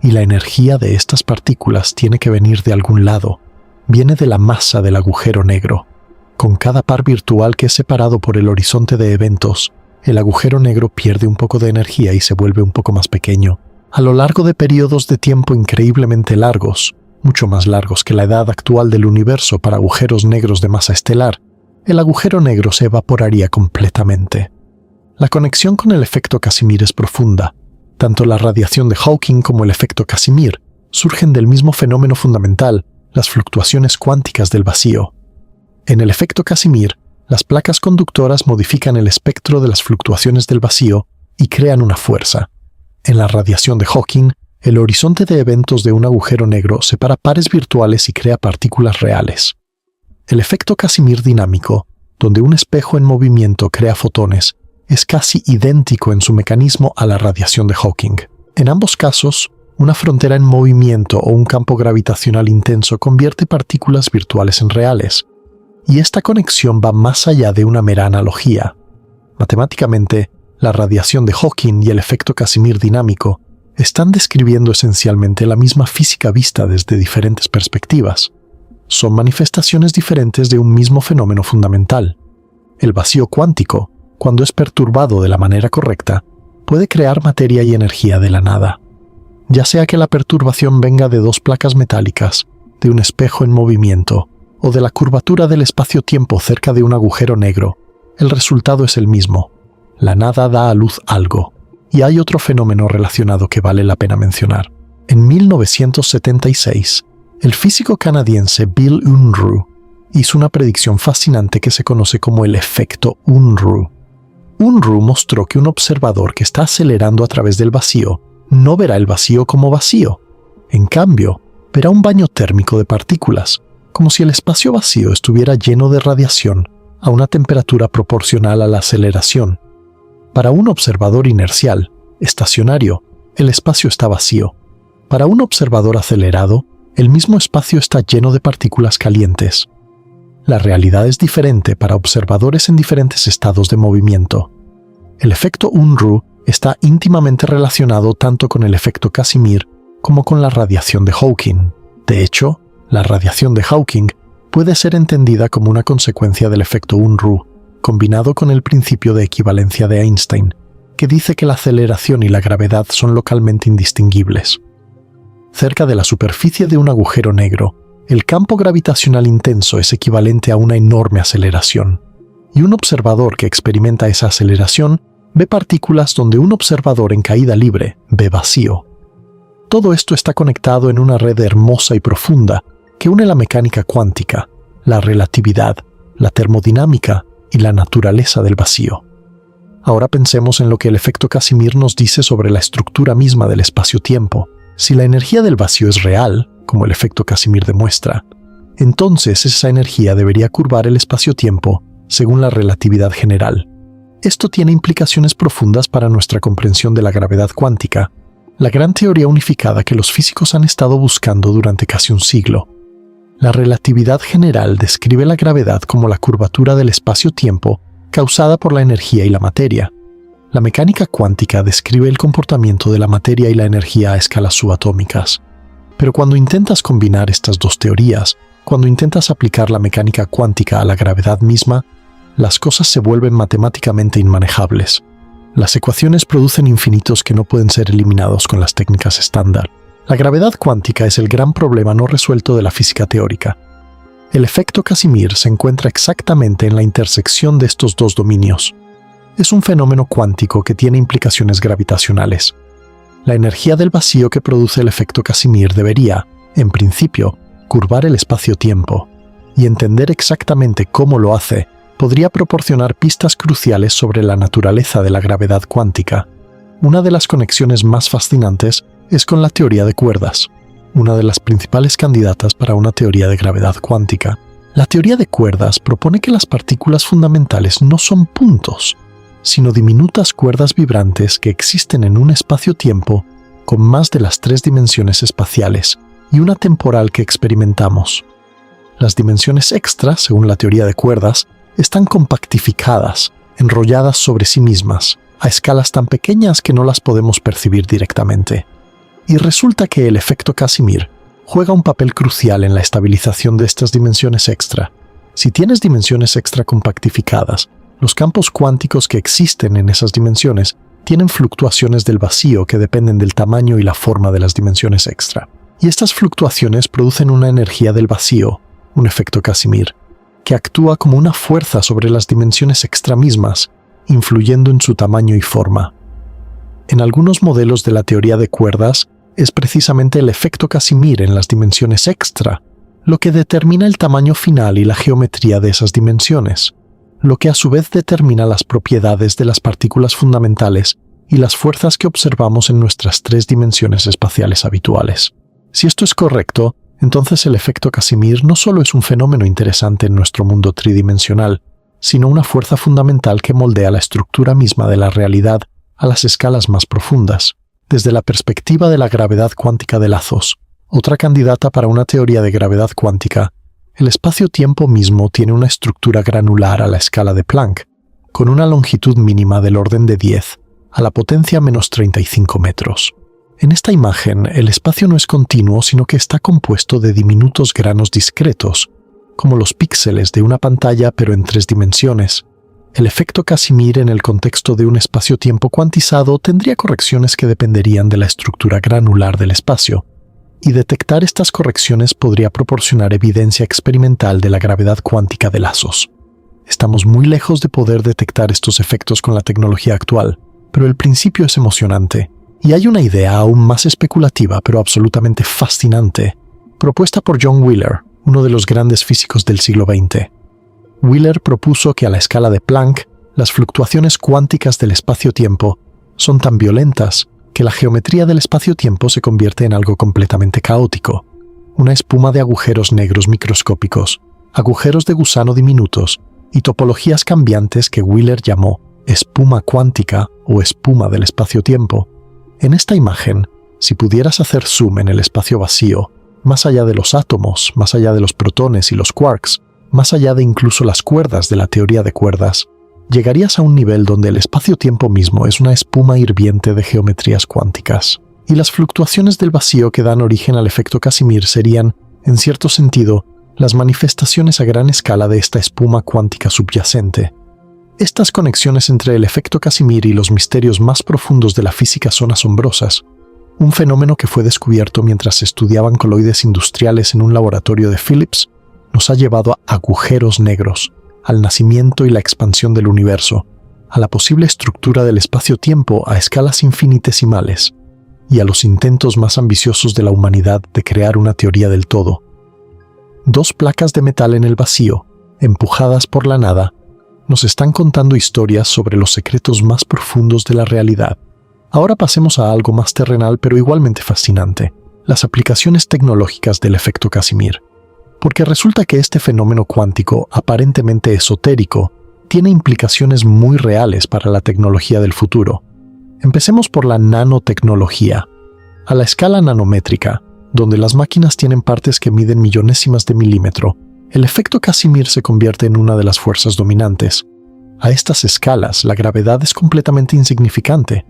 [SPEAKER 1] y la energía de estas partículas tiene que venir de algún lado. Viene de la masa del agujero negro. Con cada par virtual que es separado por el horizonte de eventos, el agujero negro pierde un poco de energía y se vuelve un poco más pequeño. A lo largo de periodos de tiempo increíblemente largos, mucho más largos que la edad actual del universo para agujeros negros de masa estelar, el agujero negro se evaporaría completamente. La conexión con el efecto Casimir es profunda. Tanto la radiación de Hawking como el efecto Casimir surgen del mismo fenómeno fundamental, las fluctuaciones cuánticas del vacío. En el efecto Casimir, las placas conductoras modifican el espectro de las fluctuaciones del vacío y crean una fuerza. En la radiación de Hawking, el horizonte de eventos de un agujero negro separa pares virtuales y crea partículas reales. El efecto Casimir dinámico, donde un espejo en movimiento crea fotones, es casi idéntico en su mecanismo a la radiación de Hawking. En ambos casos, una frontera en movimiento o un campo gravitacional intenso convierte partículas virtuales en reales. Y esta conexión va más allá de una mera analogía. Matemáticamente, la radiación de Hawking y el efecto Casimir dinámico están describiendo esencialmente la misma física vista desde diferentes perspectivas. Son manifestaciones diferentes de un mismo fenómeno fundamental. El vacío cuántico, cuando es perturbado de la manera correcta, puede crear materia y energía de la nada. Ya sea que la perturbación venga de dos placas metálicas, de un espejo en movimiento, o de la curvatura del espacio-tiempo cerca de un agujero negro, el resultado es el mismo. La nada da a luz algo. Y hay otro fenómeno relacionado que vale la pena mencionar. En 1976, el físico canadiense Bill Unruh hizo una predicción fascinante que se conoce como el efecto Unruh. Unruh mostró que un observador que está acelerando a través del vacío no verá el vacío como vacío. En cambio, verá un baño térmico de partículas, como si el espacio vacío estuviera lleno de radiación a una temperatura proporcional a la aceleración. Para un observador inercial, estacionario, el espacio está vacío. Para un observador acelerado, el mismo espacio está lleno de partículas calientes. La realidad es diferente para observadores en diferentes estados de movimiento. El efecto Unruh está íntimamente relacionado tanto con el efecto Casimir como con la radiación de Hawking. De hecho, la radiación de Hawking puede ser entendida como una consecuencia del efecto Unruh, combinado con el principio de equivalencia de Einstein, que dice que la aceleración y la gravedad son localmente indistinguibles. Cerca de la superficie de un agujero negro, el campo gravitacional intenso es equivalente a una enorme aceleración, y un observador que experimenta esa aceleración ve partículas donde un observador en caída libre ve vacío. Todo esto está conectado en una red hermosa y profunda que une la mecánica cuántica, la relatividad, la termodinámica y la naturaleza del vacío. Ahora pensemos en lo que el efecto Casimir nos dice sobre la estructura misma del espacio-tiempo. Si la energía del vacío es real, como el efecto Casimir demuestra, entonces esa energía debería curvar el espacio-tiempo según la relatividad general. Esto tiene implicaciones profundas para nuestra comprensión de la gravedad cuántica, la gran teoría unificada que los físicos han estado buscando durante casi un siglo. La relatividad general describe la gravedad como la curvatura del espacio-tiempo causada por la energía y la materia. La mecánica cuántica describe el comportamiento de la materia y la energía a escalas subatómicas. Pero cuando intentas combinar estas dos teorías, cuando intentas aplicar la mecánica cuántica a la gravedad misma, las cosas se vuelven matemáticamente inmanejables. Las ecuaciones producen infinitos que no pueden ser eliminados con las técnicas estándar. La gravedad cuántica es el gran problema no resuelto de la física teórica. El efecto Casimir se encuentra exactamente en la intersección de estos dos dominios. Es un fenómeno cuántico que tiene implicaciones gravitacionales. La energía del vacío que produce el efecto Casimir debería, en principio, curvar el espacio-tiempo, y entender exactamente cómo lo hace podría proporcionar pistas cruciales sobre la naturaleza de la gravedad cuántica. Una de las conexiones más fascinantes es con la teoría de cuerdas, una de las principales candidatas para una teoría de gravedad cuántica. La teoría de cuerdas propone que las partículas fundamentales no son puntos, sino diminutas cuerdas vibrantes que existen en un espacio-tiempo con más de las 3 dimensiones espaciales y una temporal que experimentamos. Las dimensiones extra, según la teoría de cuerdas, están compactificadas, enrolladas sobre sí mismas, a escalas tan pequeñas que no las podemos percibir directamente. Y resulta que el efecto Casimir juega un papel crucial en la estabilización de estas dimensiones extra. Si tienes dimensiones extra compactificadas, los campos cuánticos que existen en esas dimensiones tienen fluctuaciones del vacío que dependen del tamaño y la forma de las dimensiones extra. Y estas fluctuaciones producen una energía del vacío, un efecto Casimir, que actúa como una fuerza sobre las dimensiones extra mismas, influyendo en su tamaño y forma. En algunos modelos de la teoría de cuerdas, es precisamente el efecto Casimir en las dimensiones extra lo que determina el tamaño final y la geometría de esas dimensiones, lo que a su vez determina las propiedades de las partículas fundamentales y las fuerzas que observamos en nuestras 3 dimensiones espaciales habituales. Si esto es correcto, entonces el efecto Casimir no solo es un fenómeno interesante en nuestro mundo tridimensional, sino una fuerza fundamental que moldea la estructura misma de la realidad a las escalas más profundas. Desde la perspectiva de la gravedad cuántica de lazos, otra candidata para una teoría de gravedad cuántica, el espacio-tiempo mismo tiene una estructura granular a la escala de Planck, con una longitud mínima del orden de 10 a la potencia menos 35 metros. En esta imagen, el espacio no es continuo, sino que está compuesto de diminutos granos discretos, como los píxeles de una pantalla pero en 3 dimensiones. El efecto Casimir en el contexto de un espacio-tiempo cuantizado tendría correcciones que dependerían de la estructura granular del espacio, y detectar estas correcciones podría proporcionar evidencia experimental de la gravedad cuántica de lazos. Estamos muy lejos de poder detectar estos efectos con la tecnología actual, pero el principio es emocionante. Y hay una idea aún más especulativa, pero absolutamente fascinante, propuesta por John Wheeler, uno de los grandes físicos del siglo XX. Wheeler propuso que a la escala de Planck, las fluctuaciones cuánticas del espacio-tiempo son tan violentas que la geometría del espacio-tiempo se convierte en algo completamente caótico, una espuma de agujeros negros microscópicos, agujeros de gusano diminutos y topologías cambiantes que Wheeler llamó espuma cuántica o espuma del espacio-tiempo. En esta imagen, si pudieras hacer zoom en el espacio vacío, más allá de los átomos, más allá de los protones y los quarks, más allá de incluso las cuerdas de la teoría de cuerdas, llegarías a un nivel donde el espacio-tiempo mismo es una espuma hirviente de geometrías cuánticas. Y las fluctuaciones del vacío que dan origen al efecto Casimir serían, en cierto sentido, las manifestaciones a gran escala de esta espuma cuántica subyacente. Estas conexiones entre el efecto Casimir y los misterios más profundos de la física son asombrosas. Un fenómeno que fue descubierto mientras se estudiaban coloides industriales en un laboratorio de Philips nos ha llevado a agujeros negros, al nacimiento y la expansión del universo, a la posible estructura del espacio-tiempo a escalas infinitesimales, y a los intentos más ambiciosos de la humanidad de crear una teoría del todo. Dos placas de metal en el vacío, empujadas por la nada, nos están contando historias sobre los secretos más profundos de la realidad. Ahora pasemos a algo más terrenal pero igualmente fascinante, las aplicaciones tecnológicas del efecto Casimir. Porque resulta que este fenómeno cuántico, aparentemente esotérico, tiene implicaciones muy reales para la tecnología del futuro. Empecemos por la nanotecnología. A la escala nanométrica, donde las máquinas tienen partes que miden millonésimas de milímetro, el efecto Casimir se convierte en una de las fuerzas dominantes. A estas escalas, la gravedad es completamente insignificante.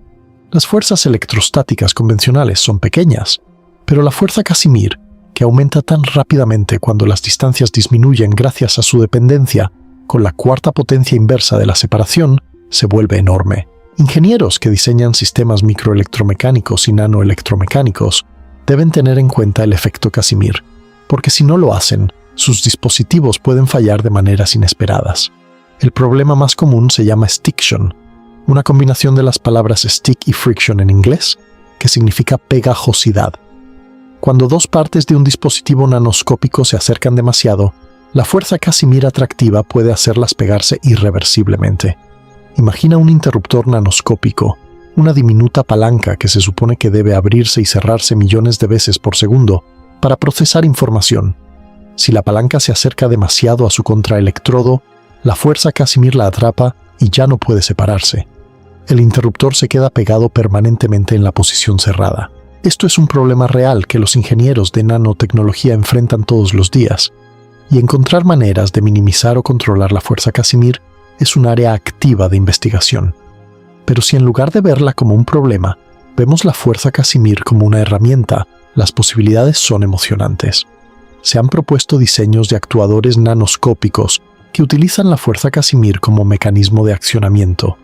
[SPEAKER 1] Las fuerzas electrostáticas convencionales son pequeñas, pero la fuerza Casimir, que aumenta tan rápidamente cuando las distancias disminuyen gracias a su dependencia con la cuarta potencia inversa de la separación, se vuelve enorme. Ingenieros que diseñan sistemas microelectromecánicos y nanoelectromecánicos deben tener en cuenta el efecto Casimir, porque si no lo hacen, sus dispositivos pueden fallar de maneras inesperadas. El problema más común se llama stiction, una combinación de las palabras stick y friction en inglés, que significa pegajosidad. Cuando dos partes de un dispositivo nanoscópico se acercan demasiado, la fuerza Casimir atractiva puede hacerlas pegarse irreversiblemente. Imagina un interruptor nanoscópico, una diminuta palanca que se supone que debe abrirse y cerrarse millones de veces por segundo para procesar información. Si la palanca se acerca demasiado a su contraelectrodo, la fuerza Casimir la atrapa y ya no puede separarse. El interruptor se queda pegado permanentemente en la posición cerrada. Esto es un problema real que los ingenieros de nanotecnología enfrentan todos los días, y encontrar maneras de minimizar o controlar la fuerza Casimir es un área activa de investigación. Pero si en lugar de verla como un problema, vemos la fuerza Casimir como una herramienta, las posibilidades son emocionantes. Se han propuesto diseños de actuadores nanoscópicos que utilizan la fuerza Casimir como mecanismo de accionamiento.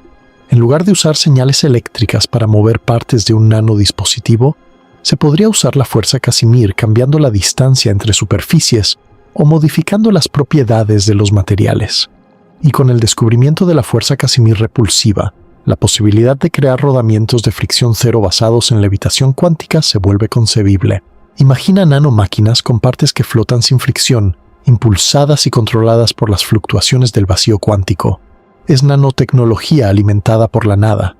[SPEAKER 1] En lugar de usar señales eléctricas para mover partes de un nanodispositivo, se podría usar la fuerza Casimir cambiando la distancia entre superficies o modificando las propiedades de los materiales. Y con el descubrimiento de la fuerza Casimir repulsiva, la posibilidad de crear rodamientos de fricción cero basados en levitación cuántica se vuelve concebible. Imagina nanomáquinas con partes que flotan sin fricción, impulsadas y controladas por las fluctuaciones del vacío cuántico. Es nanotecnología alimentada por la nada.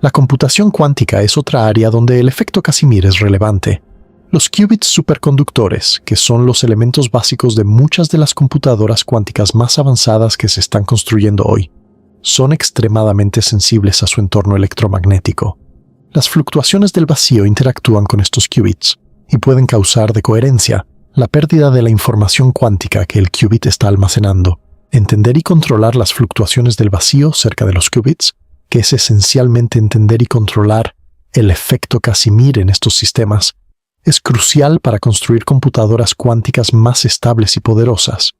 [SPEAKER 1] La computación cuántica es otra área donde el efecto Casimir es relevante. Los qubits superconductores, que son los elementos básicos de muchas de las computadoras cuánticas más avanzadas que se están construyendo hoy, son extremadamente sensibles a su entorno electromagnético. Las fluctuaciones del vacío interactúan con estos qubits y pueden causar decoherencia, la pérdida de la información cuántica que el qubit está almacenando. Entender y controlar las fluctuaciones del vacío cerca de los qubits, que es esencialmente entender y controlar el efecto Casimir en estos sistemas, es crucial para construir computadoras cuánticas más estables y poderosas.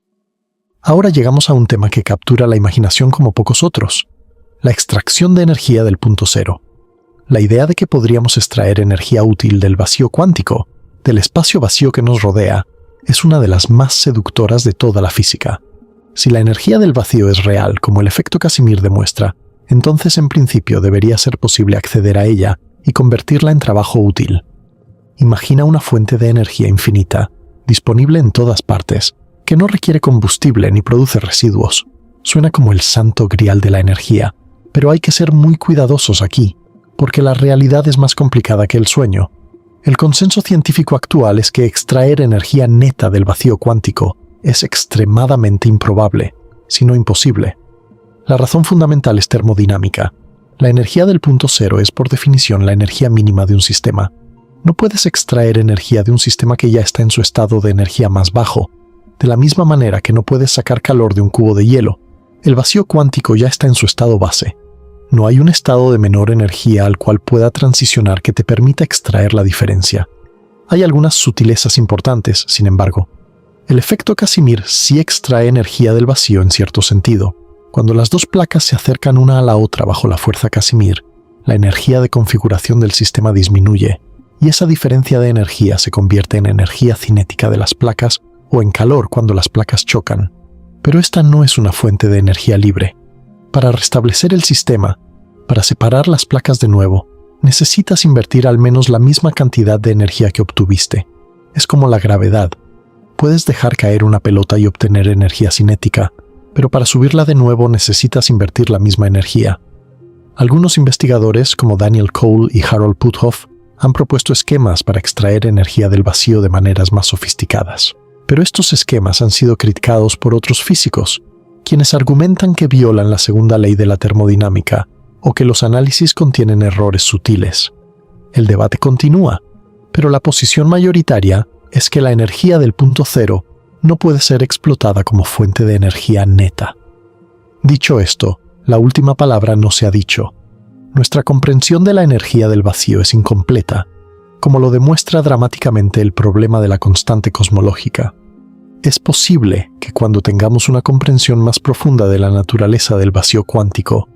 [SPEAKER 1] Ahora llegamos a un tema que captura la imaginación como pocos otros: la extracción de energía del punto cero. La idea de que podríamos extraer energía útil del vacío cuántico, del espacio vacío que nos rodea, es una de las más seductoras de toda la física. Si la energía del vacío es real, como el efecto Casimir demuestra, entonces en principio debería ser posible acceder a ella y convertirla en trabajo útil. Imagina una fuente de energía infinita, disponible en todas partes, que no requiere combustible ni produce residuos. Suena como el santo grial de la energía, pero hay que ser muy cuidadosos aquí, porque la realidad es más complicada que el sueño. El consenso científico actual es que extraer energía neta del vacío cuántico es extremadamente improbable, si no imposible. La razón fundamental es termodinámica. La energía del punto cero es por definición la energía mínima de un sistema. No puedes extraer energía de un sistema que ya está en su estado de energía más bajo, de la misma manera que no puedes sacar calor de un cubo de hielo. El vacío cuántico ya está en su estado base. No hay un estado de menor energía al cual pueda transicionar que te permita extraer la diferencia. Hay algunas sutilezas importantes, sin embargo. El efecto Casimir sí extrae energía del vacío en cierto sentido. Cuando las dos placas se acercan una a la otra bajo la fuerza Casimir, la energía de configuración del sistema disminuye, y esa diferencia de energía se convierte en energía cinética de las placas o en calor cuando las placas chocan. Pero esta no es una fuente de energía libre. Para restablecer el sistema, para separar las placas de nuevo, necesitas invertir al menos la misma cantidad de energía que obtuviste. Es como la gravedad. Puedes dejar caer una pelota y obtener energía cinética, pero para subirla de nuevo necesitas invertir la misma energía. Algunos investigadores, como Daniel Cole y Harold Puthoff, han propuesto esquemas para extraer energía del vacío de maneras más sofisticadas. Pero estos esquemas han sido criticados por otros físicos, quienes argumentan que violan la segunda ley de la termodinámica o que los análisis contienen errores sutiles. El debate continúa, pero la posición mayoritaria es que la energía del punto cero no puede ser explotada como fuente de energía neta. Dicho esto, la última palabra no se ha dicho. Nuestra comprensión de la energía del vacío es incompleta, como lo demuestra dramáticamente el problema de la constante cosmológica. Es posible que cuando tengamos una comprensión más profunda de la naturaleza del vacío cuántico,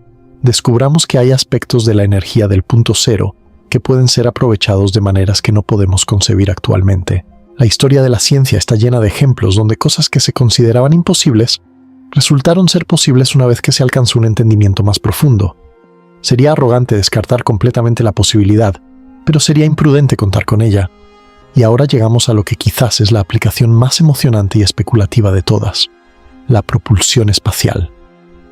[SPEAKER 1] descubramos que hay aspectos de la energía del punto cero que pueden ser aprovechados de maneras que no podemos concebir actualmente. La historia de la ciencia está llena de ejemplos donde cosas que se consideraban imposibles resultaron ser posibles una vez que se alcanzó un entendimiento más profundo. Sería arrogante descartar completamente la posibilidad, pero sería imprudente contar con ella. Y ahora llegamos a lo que quizás es la aplicación más emocionante y especulativa de todas: la propulsión espacial.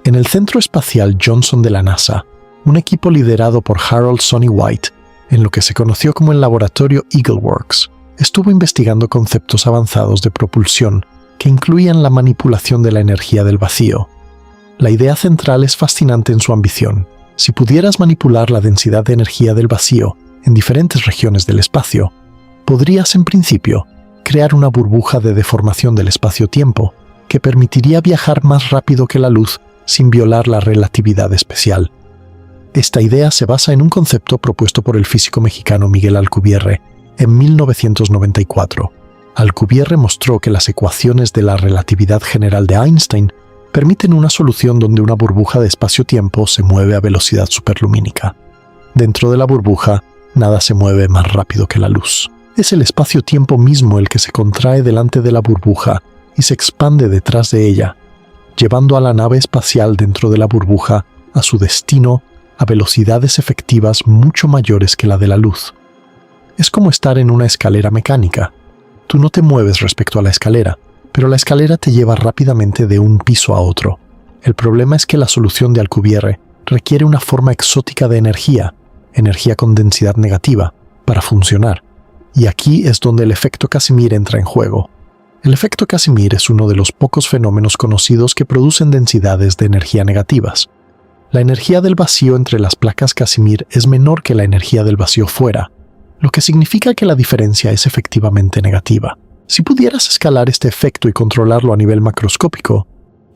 [SPEAKER 1] En el Centro Espacial Johnson de la NASA, un equipo liderado por Harold Sonny White, en lo que se conoció como el laboratorio EagleWorks, estuvo investigando conceptos avanzados de propulsión que incluían la manipulación de la energía del vacío. La idea central es fascinante en su ambición. Si pudieras manipular la densidad de energía del vacío en diferentes regiones del espacio, podrías, en principio, crear una burbuja de deformación del espacio-tiempo que permitiría viajar más rápido que la luz sin violar la relatividad especial. Esta idea se basa en un concepto propuesto por el físico mexicano Miguel Alcubierre en 1994. Alcubierre mostró que las ecuaciones de la relatividad general de Einstein permiten una solución donde una burbuja de espacio-tiempo se mueve a velocidad superlumínica. Dentro de la burbuja, nada se mueve más rápido que la luz. Es el espacio-tiempo mismo el que se contrae delante de la burbuja y se expande detrás de ella, llevando a la nave espacial dentro de la burbuja a su destino a velocidades efectivas mucho mayores que la de la luz. Es como estar en una escalera mecánica. Tú no te mueves respecto a la escalera, pero la escalera te lleva rápidamente de un piso a otro. El problema es que la solución de Alcubierre requiere una forma exótica de energía con densidad negativa, para funcionar. Y aquí es donde el efecto Casimir entra en juego. El efecto Casimir es uno de los pocos fenómenos conocidos que producen densidades de energía negativas. La energía del vacío entre las placas Casimir es menor que la energía del vacío fuera, lo que significa que la diferencia es efectivamente negativa. Si pudieras escalar este efecto y controlarlo a nivel macroscópico,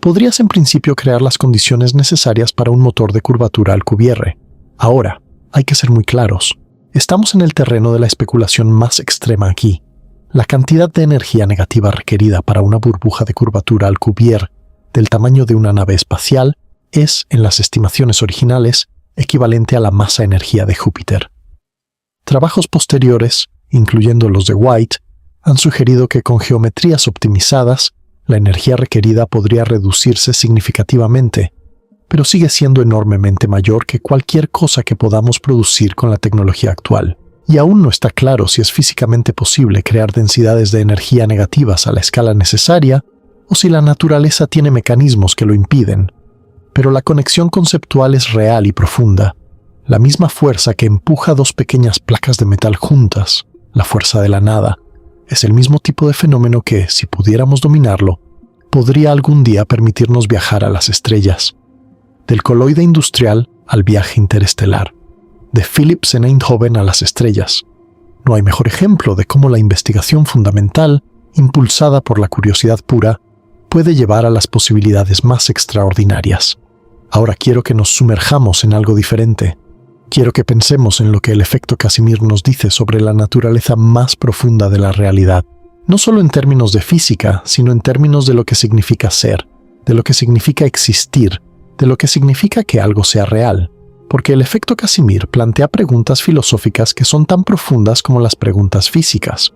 [SPEAKER 1] podrías en principio crear las condiciones necesarias para un motor de curvatura Alcubierre. Ahora, hay que ser muy claros. Estamos en el terreno de la especulación más extrema aquí. La cantidad de energía negativa requerida para una burbuja de curvatura Alcubierre del tamaño de una nave espacial es, en las estimaciones originales, equivalente a la masa-energía de Júpiter. Trabajos posteriores, incluyendo los de White, han sugerido que con geometrías optimizadas, la energía requerida podría reducirse significativamente, pero sigue siendo enormemente mayor que cualquier cosa que podamos producir con la tecnología actual. Y aún no está claro si es físicamente posible crear densidades de energía negativas a la escala necesaria o si la naturaleza tiene mecanismos que lo impiden. Pero la conexión conceptual es real y profunda. La misma fuerza que empuja dos pequeñas placas de metal juntas, la fuerza de la nada, es el mismo tipo de fenómeno que, si pudiéramos dominarlo, podría algún día permitirnos viajar a las estrellas. Del coloide industrial al viaje interestelar. De Phillips en Eindhoven a las estrellas. No hay mejor ejemplo de cómo la investigación fundamental, impulsada por la curiosidad pura, puede llevar a las posibilidades más extraordinarias. Ahora quiero que nos sumerjamos en algo diferente. Quiero que pensemos en lo que el efecto Casimir nos dice sobre la naturaleza más profunda de la realidad. No solo en términos de física, sino en términos de lo que significa ser, de lo que significa existir, de lo que significa que algo sea real, porque el efecto Casimir plantea preguntas filosóficas que son tan profundas como las preguntas físicas.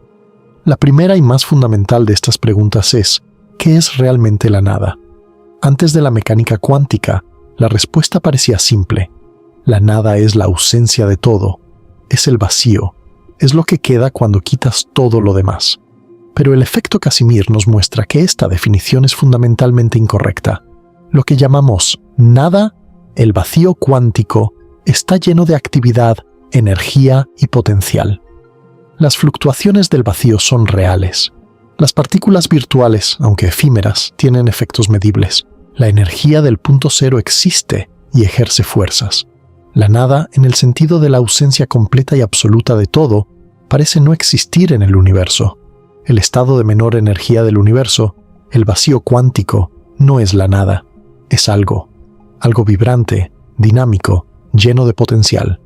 [SPEAKER 1] La primera y más fundamental de estas preguntas es: ¿qué es realmente la nada? Antes de la mecánica cuántica, la respuesta parecía simple. La nada es la ausencia de todo, es el vacío, es lo que queda cuando quitas todo lo demás. Pero el efecto Casimir nos muestra que esta definición es fundamentalmente incorrecta. Lo que llamamos nada, el vacío cuántico, está lleno de actividad, energía y potencial. Las fluctuaciones del vacío son reales. Las partículas virtuales, aunque efímeras, tienen efectos medibles. La energía del punto cero existe y ejerce fuerzas. La nada, en el sentido de la ausencia completa y absoluta de todo, parece no existir en el universo. El estado de menor energía del universo, el vacío cuántico, no es la nada. Es algo vibrante, dinámico, lleno de potencial.